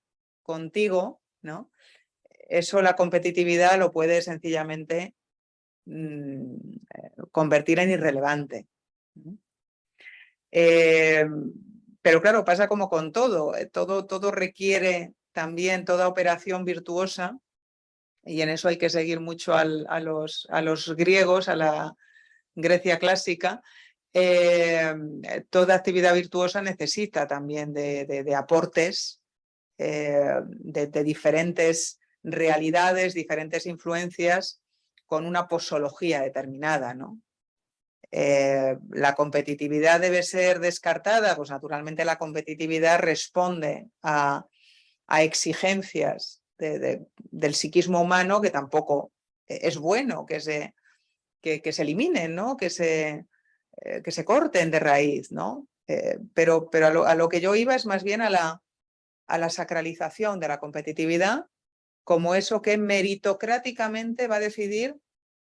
contigo, ¿no? Eso la competitividad lo puede sencillamente convertir en irrelevante. Pero claro, pasa como con todo, todo requiere también toda operación virtuosa y en eso hay que seguir mucho a los griegos, a la Grecia clásica. Toda actividad virtuosa necesita también de aportes de diferentes realidades, diferentes influencias con una posología determinada, ¿no? La competitividad debe ser descartada, pues naturalmente la competitividad responde a exigencias del psiquismo humano que tampoco es bueno que se eliminen, ¿no? Que se corten de raíz, ¿no? Pero a lo que yo iba es más bien a la sacralización de la competitividad como eso que meritocráticamente va a decidir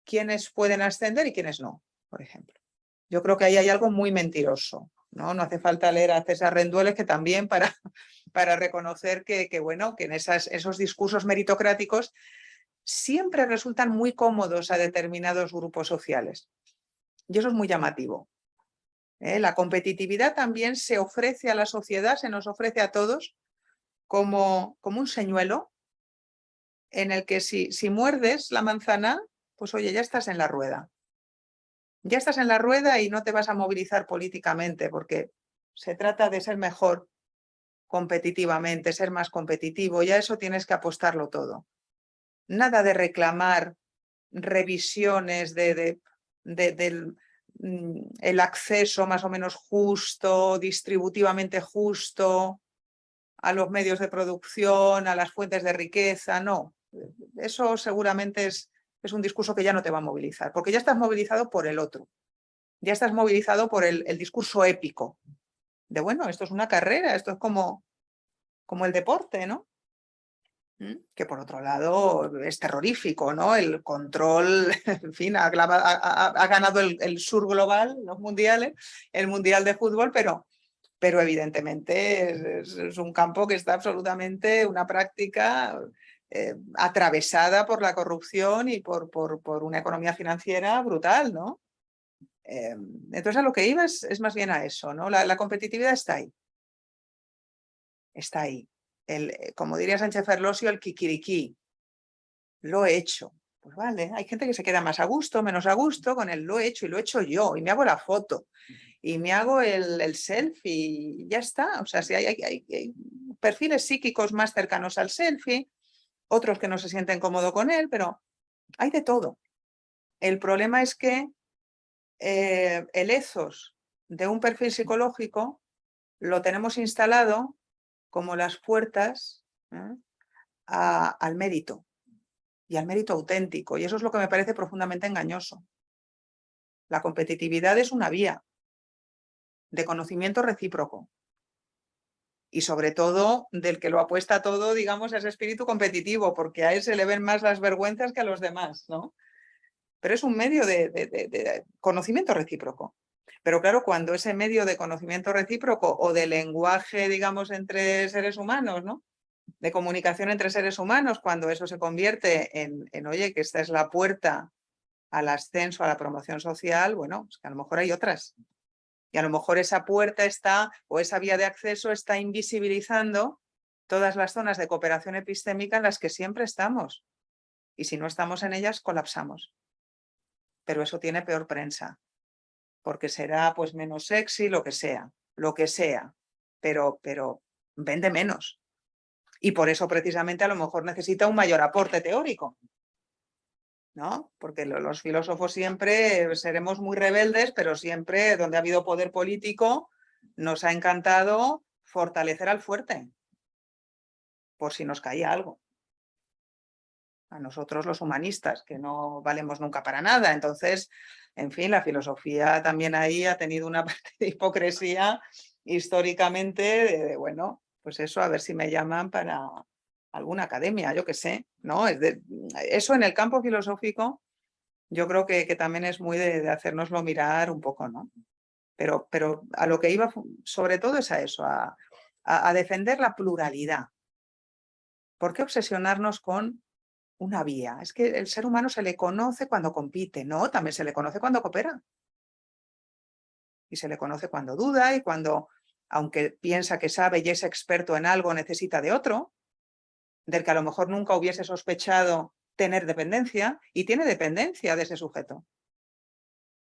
quiénes pueden ascender y quiénes no, por ejemplo. Yo creo que ahí hay algo muy mentiroso, ¿no? No hace falta leer a César Rendueles, que también para reconocer que bueno, que en esos discursos meritocráticos siempre resultan muy cómodos a determinados grupos sociales. Y eso es muy llamativo. La competitividad también se ofrece a la sociedad, se nos ofrece a todos como un señuelo en el que si muerdes la manzana, pues oye, ya estás en la rueda. Ya estás en la rueda y no te vas a movilizar políticamente porque se trata de ser mejor competitivamente, ser más competitivo. Ya eso tienes que apostarlo todo. Nada de reclamar revisiones del el acceso más o menos justo, distributivamente justo a los medios de producción, a las fuentes de riqueza, no. Eso seguramente es un discurso que ya no te va a movilizar, porque ya estás movilizado por el otro, ya estás movilizado por el discurso épico, de bueno, esto es una carrera, esto es como el deporte, ¿no? Que por otro lado es terrorífico, ¿no? El control, en fin, ha ganado el sur global, los mundiales, el mundial de fútbol, pero evidentemente es un campo que está absolutamente, una práctica atravesada por la corrupción y por una economía financiera brutal, ¿no? Entonces a lo que iba es más bien a eso, ¿no? La competitividad está ahí. Está ahí. Como diría Sánchez Ferlosio, el kikiriki. Lo he hecho. Pues vale, hay gente que se queda más a gusto, menos a gusto con el lo he hecho y lo he hecho yo y me hago la foto y me hago el selfie y ya está. O sea, si hay perfiles psíquicos más cercanos al selfie, otros que no se sienten cómodos con él, pero hay de todo. El problema es que el ethos de un perfil psicológico lo tenemos instalado como las puertas al mérito y al mérito auténtico. Y eso es lo que me parece profundamente engañoso. La competitividad es una vía de conocimiento recíproco y sobre todo del que lo apuesta todo, digamos, a ese espíritu competitivo, porque a él se le ven más las vergüenzas que a los demás, ¿no? Pero es un medio de conocimiento recíproco. Pero claro, cuando ese medio de conocimiento recíproco o de lenguaje, digamos, entre seres humanos, ¿no? De comunicación entre seres humanos, cuando eso se convierte en oye, que esta es la puerta al ascenso, a la promoción social, bueno, pues que a lo mejor hay otras. Y a lo mejor esa puerta está, o esa vía de acceso está invisibilizando todas las zonas de cooperación epistémica en las que siempre estamos. Y si no estamos en ellas, colapsamos. Pero eso tiene peor prensa, porque será pues menos sexy, lo que sea, pero vende menos. Y por eso precisamente a lo mejor necesita un mayor aporte teórico, ¿no? Porque los filósofos siempre seremos muy rebeldes, pero siempre donde ha habido poder político nos ha encantado fortalecer al fuerte, por si nos caía algo. A nosotros los humanistas, que no valemos nunca para nada. Entonces, en fin, la filosofía también ahí ha tenido una parte de hipocresía históricamente, bueno, pues eso, a ver si me llaman para alguna academia, yo qué sé, ¿no? Eso en el campo filosófico yo creo que también es muy de hacérnoslo mirar un poco, ¿no? Pero a lo que iba sobre todo es a eso, a defender la pluralidad. ¿Por qué obsesionarnos con una vía? Es que el ser humano se le conoce cuando compite, ¿no? También se le conoce cuando coopera. Y se le conoce cuando duda y cuando, aunque piensa que sabe y es experto en algo, necesita de otro, del que a lo mejor nunca hubiese sospechado tener dependencia, y tiene dependencia de ese sujeto.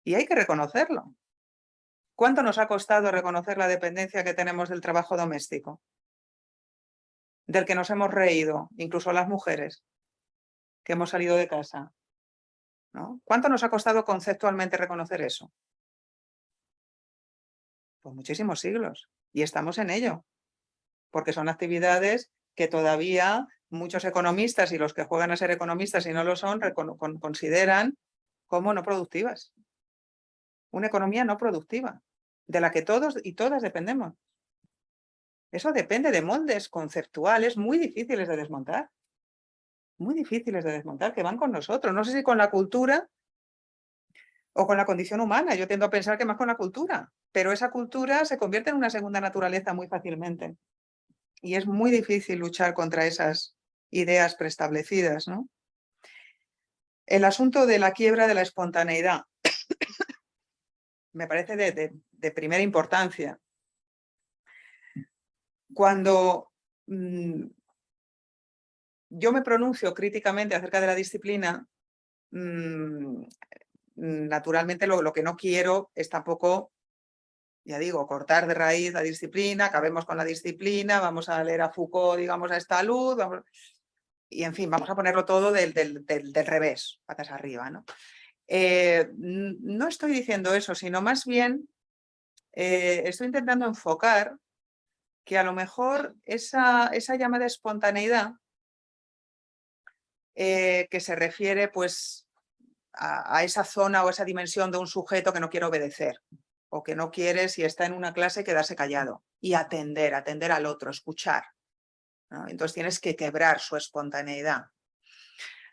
Y hay que reconocerlo. ¿Cuánto nos ha costado reconocer la dependencia que tenemos del trabajo doméstico? Del que nos hemos reído, incluso las mujeres, que hemos salido de casa, ¿no? ¿Cuánto nos ha costado conceptualmente reconocer eso? Pues muchísimos siglos. Y estamos en ello. Porque son actividades que todavía muchos economistas y los que juegan a ser economistas y no lo son, consideran como no productivas. Una economía no productiva, de la que todos y todas dependemos. Eso depende de moldes conceptuales muy difíciles de desmontar. Muy difíciles de desmontar, que van con nosotros. No sé si con la cultura o con la condición humana. Yo tiendo a pensar que más con la cultura, pero esa cultura se convierte en una segunda naturaleza muy fácilmente. Y es muy difícil luchar contra esas ideas preestablecidas, ¿no? El asunto de la quiebra de la espontaneidad me parece de primera importancia. Cuando yo me pronuncio críticamente acerca de la disciplina, naturalmente lo que no quiero es tampoco, ya digo, cortar de raíz la disciplina, acabemos con la disciplina, vamos a leer a Foucault, digamos, a esta luz, y en fin, vamos a ponerlo todo del revés, patas arriba, ¿no? No estoy diciendo eso, sino más bien estoy intentando enfocar que a lo mejor esa llamada espontaneidad que se refiere pues a esa zona o esa dimensión de un sujeto que no quiere obedecer o que no quiere, si está en una clase, quedarse callado y atender al otro, escuchar, ¿no? Entonces tienes que quebrar su espontaneidad.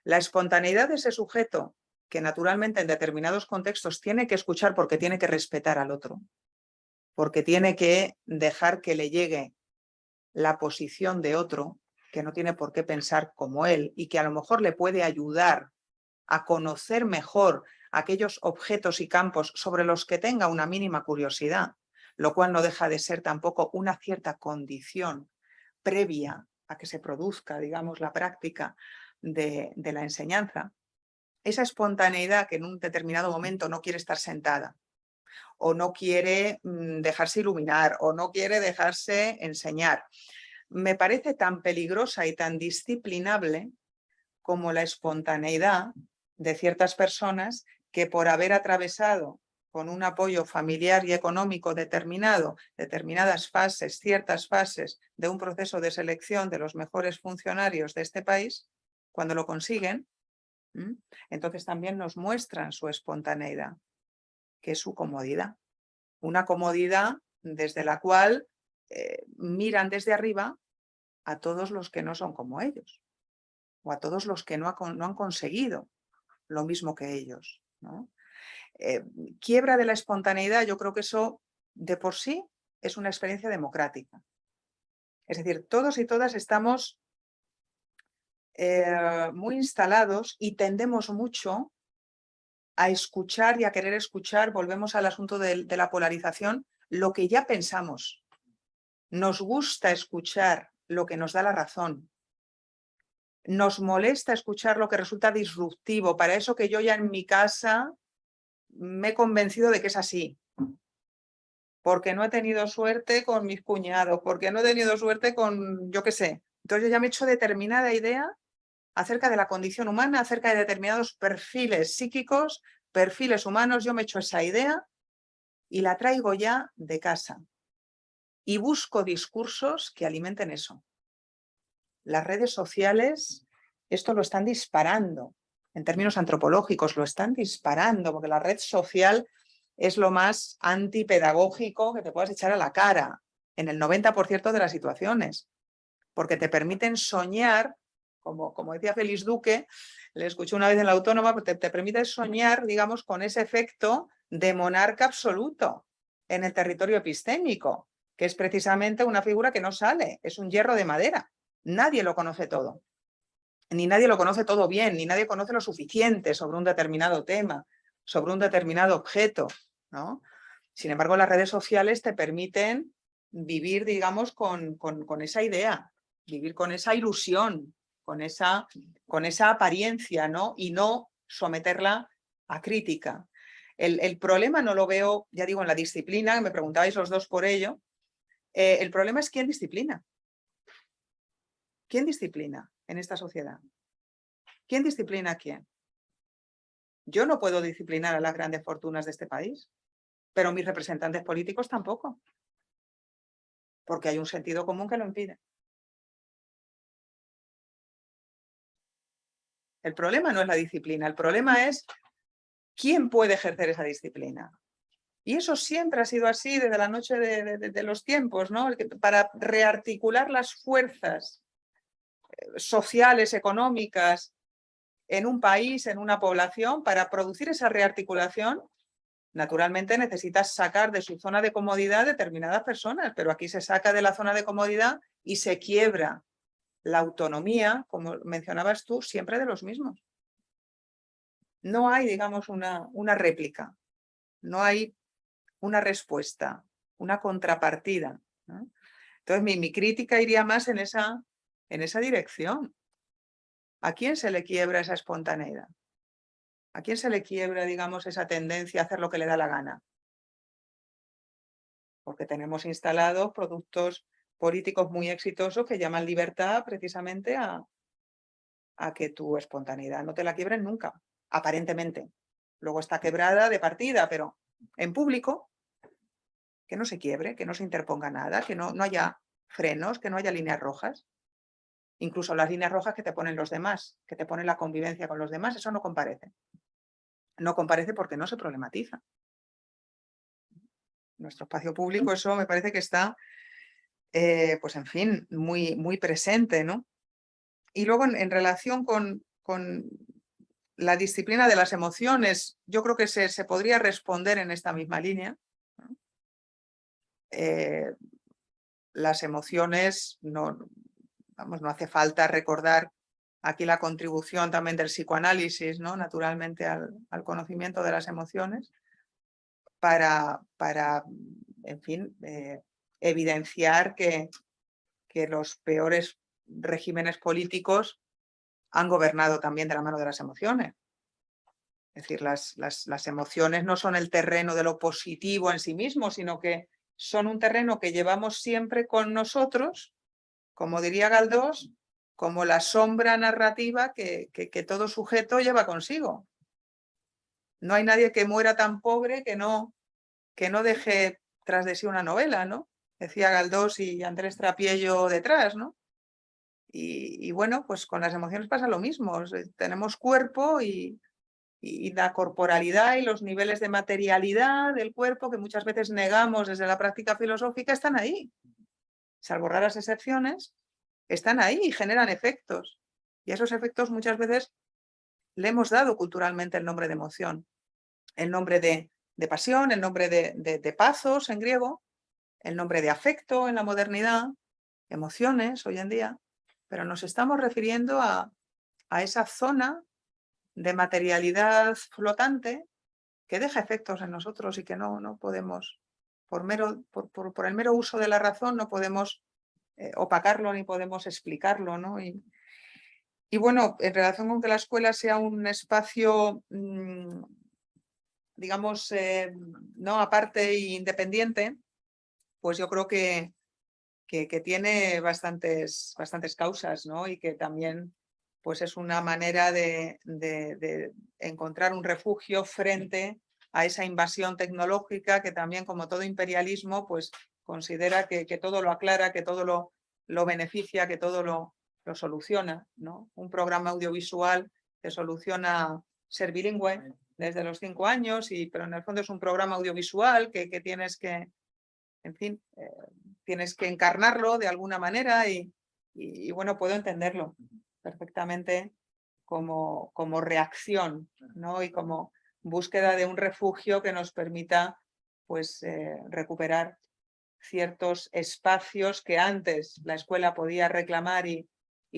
La espontaneidad de ese sujeto, que naturalmente en determinados contextos tiene que escuchar porque tiene que respetar al otro, porque tiene que dejar que le llegue la posición de otro, que no tiene por qué pensar como él y que a lo mejor le puede ayudar a conocer mejor aquellos objetos y campos sobre los que tenga una mínima curiosidad, lo cual no deja de ser tampoco una cierta condición previa a que se produzca, digamos, la práctica de la enseñanza. Esa espontaneidad que en un determinado momento no quiere estar sentada o no quiere dejarse iluminar o no quiere dejarse enseñar, me parece tan peligrosa y tan disciplinable como la espontaneidad de ciertas personas que por haber atravesado con un apoyo familiar y económico determinado, determinadas fases, ciertas fases de un proceso de selección de los mejores funcionarios de este país, cuando lo consiguen, entonces también nos muestran su espontaneidad, que es su comodidad. Una comodidad desde la cual miran desde arriba a todos los que no son como ellos, o a todos los que no han conseguido lo mismo que ellos, ¿no? Quiebra de la espontaneidad, yo creo que eso de por sí es una experiencia democrática. Es decir, todos y todas estamos muy instalados y tendemos mucho a escuchar y a querer escuchar, volvemos al asunto de la polarización, lo que ya pensamos. Nos gusta escuchar lo que nos da la razón. Nos molesta escuchar lo que resulta disruptivo, para eso que yo ya en mi casa me he convencido de que es así. Porque no he tenido suerte con mis cuñados, porque no he tenido suerte con, yo qué sé. Entonces yo ya me he hecho determinada idea acerca de la condición humana, acerca de determinados perfiles psíquicos, perfiles humanos. Yo me he hecho esa idea y la traigo ya de casa. Y busco discursos que alimenten eso. Las redes sociales esto lo están disparando. En términos antropológicos lo están disparando, porque la red social es lo más antipedagógico que te puedas echar a la cara en el 90% de las situaciones, porque te permiten soñar, como decía Félix Duque, le escuché una vez en la Autónoma, te permite soñar, digamos, con ese efecto de monarca absoluto en el territorio epistémico, que es precisamente una figura que no sale, es un hierro de madera. Nadie lo conoce todo, ni nadie lo conoce todo bien, ni nadie conoce lo suficiente sobre un determinado tema, sobre un determinado objeto, ¿no? Sin embargo, las redes sociales te permiten vivir, digamos, con esa idea, vivir con esa ilusión, con esa apariencia, ¿no? Y no someterla a crítica. El problema no lo veo, ya digo, en la disciplina, me preguntabais los dos por ello. El problema es quién disciplina. ¿Quién disciplina en esta sociedad? ¿Quién disciplina a quién? Yo no puedo disciplinar a las grandes fortunas de este país, pero mis representantes políticos tampoco, porque hay un sentido común que lo impide. El problema no es la disciplina, el problema es quién puede ejercer esa disciplina. Y eso siempre ha sido así desde la noche de los tiempos, ¿no? Para rearticular las fuerzas sociales, económicas, en un país, en una población, para producir esa rearticulación, naturalmente necesitas sacar de su zona de comodidad determinadas personas, pero aquí se saca de la zona de comodidad y se quiebra la autonomía, como mencionabas tú, siempre de los mismos. No hay, digamos, una réplica, no hay una respuesta, una contrapartida, ¿no? Entonces mi crítica iría más en esa dirección. ¿A quién se le quiebra esa espontaneidad? ¿A quién se le quiebra, digamos, esa tendencia a hacer lo que le da la gana? Porque tenemos instalados productos políticos muy exitosos que llaman libertad precisamente a que tu espontaneidad no te la quiebren nunca, aparentemente. Luego está quebrada de partida, pero en público, que no se quiebre, que no se interponga nada, que no haya frenos, que no haya líneas rojas. Incluso las líneas rojas que te ponen los demás, que te ponen la convivencia con los demás, eso no comparece. No comparece porque no se problematiza. Nuestro espacio público, eso me parece que está, pues en fin, muy presente, ¿no? Y luego en relación con la disciplina de las emociones, yo creo que se podría responder en esta misma línea, ¿no? Las emociones, no hace falta recordar aquí la contribución también del psicoanálisis, ¿no? Naturalmente al conocimiento de las emociones, para en fin, evidenciar que los peores regímenes políticos han gobernado también de la mano de las emociones. Es decir, las emociones no son el terreno de lo positivo en sí mismo, sino que son un terreno que llevamos siempre con nosotros, como diría Galdós, como la sombra narrativa que todo sujeto lleva consigo. No hay nadie que muera tan pobre que no deje tras de sí una novela, ¿no? Decía Galdós y Andrés Trapiello detrás, ¿no? Y bueno, pues con las emociones pasa lo mismo. Tenemos cuerpo y la corporalidad y los niveles de materialidad del cuerpo que muchas veces negamos desde la práctica filosófica están ahí. Salvo raras excepciones, están ahí y generan efectos. Y a esos efectos muchas veces le hemos dado culturalmente el nombre de emoción, el nombre de pasión, el nombre de pathos en griego, el nombre de afecto en la modernidad, emociones hoy en día, pero nos estamos refiriendo a esa zona de materialidad flotante que deja efectos en nosotros y que no podemos, por el mero uso de la razón, no podemos opacarlo ni podemos explicarlo, ¿no? Y bueno, en relación con que la escuela sea un espacio, digamos, no aparte e independiente, pues yo creo que tiene bastantes causas, ¿no? Y que también pues es una manera de encontrar un refugio frente a esa invasión tecnológica que también, como todo imperialismo, pues considera que todo lo aclara, que todo lo beneficia, que todo lo soluciona, ¿no? Un programa audiovisual que soluciona ser bilingüe desde los 5 años, pero en el fondo es un programa audiovisual que tienes que, en fin, tienes que encarnarlo de alguna manera y bueno, puedo entenderlo perfectamente como reacción, ¿no? Y como búsqueda de un refugio que nos permita pues recuperar ciertos espacios que antes la escuela podía reclamar y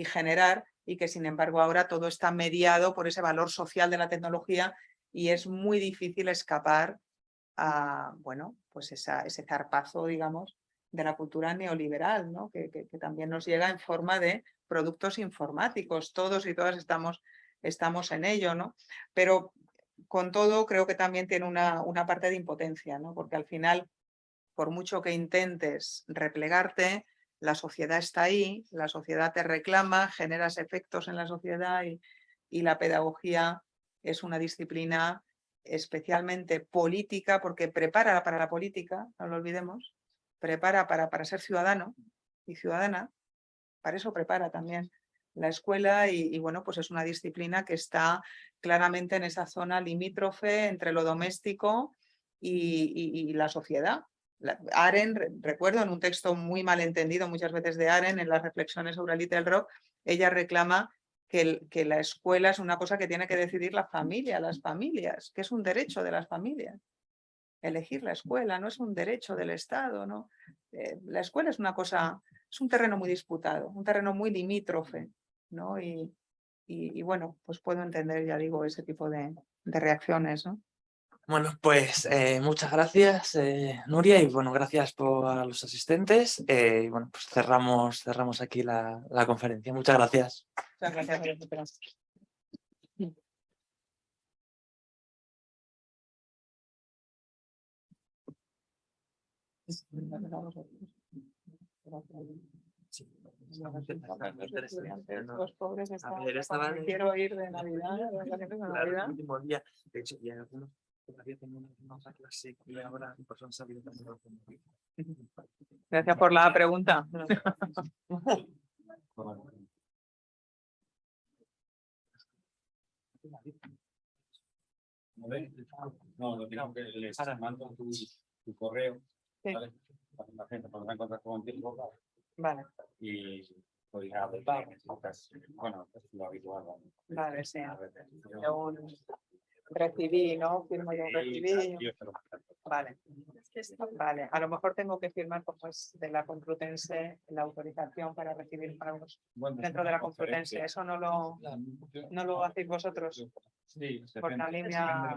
generar y que sin embargo ahora todo está mediado por ese valor social de la tecnología y es muy difícil escapar a, bueno, pues ese zarpazo, digamos, de la cultura neoliberal, ¿no? que también nos llega en forma de productos informáticos. Todos y todas estamos en ello, ¿no? Pero con todo creo que también tiene una parte de impotencia, ¿no? Porque al final, por mucho que intentes replegarte, la sociedad está ahí, la sociedad te reclama, generas efectos en la sociedad y la pedagogía es una disciplina especialmente política porque prepara para la política, no lo olvidemos, prepara para ser ciudadano y ciudadana, para eso prepara también la escuela y bueno, pues es una disciplina que está claramente en esa zona limítrofe entre lo doméstico y la sociedad. Arendt, recuerdo en un texto muy mal entendido muchas veces de Arendt, en las reflexiones sobre el Little Rock, ella reclama que la escuela es una cosa que tiene que decidir la familia, las familias, que es un derecho de las familias. Elegir la escuela no es un derecho del Estado, ¿no? La escuela es una cosa, es un terreno muy disputado, un terreno muy limítrofe, ¿no? Y bueno, pues puedo entender, ya digo, ese tipo de reacciones, ¿no? Bueno, pues muchas gracias, Nuria, y bueno, gracias a los asistentes. Y bueno, pues cerramos aquí la conferencia. Muchas gracias. Muchas gracias a vosotros. Los pobres están, quiero ir de Navidad, de vacaciones de Navidad. El último día, de hecho, y algunos todavía tenían una clase y ahora pues han salido también. Gracias por la pregunta. No, lo tengo que les mando tu correo, ¿vale? Para que la gente podrá encontrar contigo. Vale. Y podría adoptar, bueno, es lo habitual. Vale, sí. Yo recibí, ¿no? Firmo yo un recibí. Vale. Vale, a lo mejor tengo que firmar, como es de la Complutense, la autorización para recibir pagos dentro de la Complutense. Eso no lo hacéis vosotros. Sí, por la línea.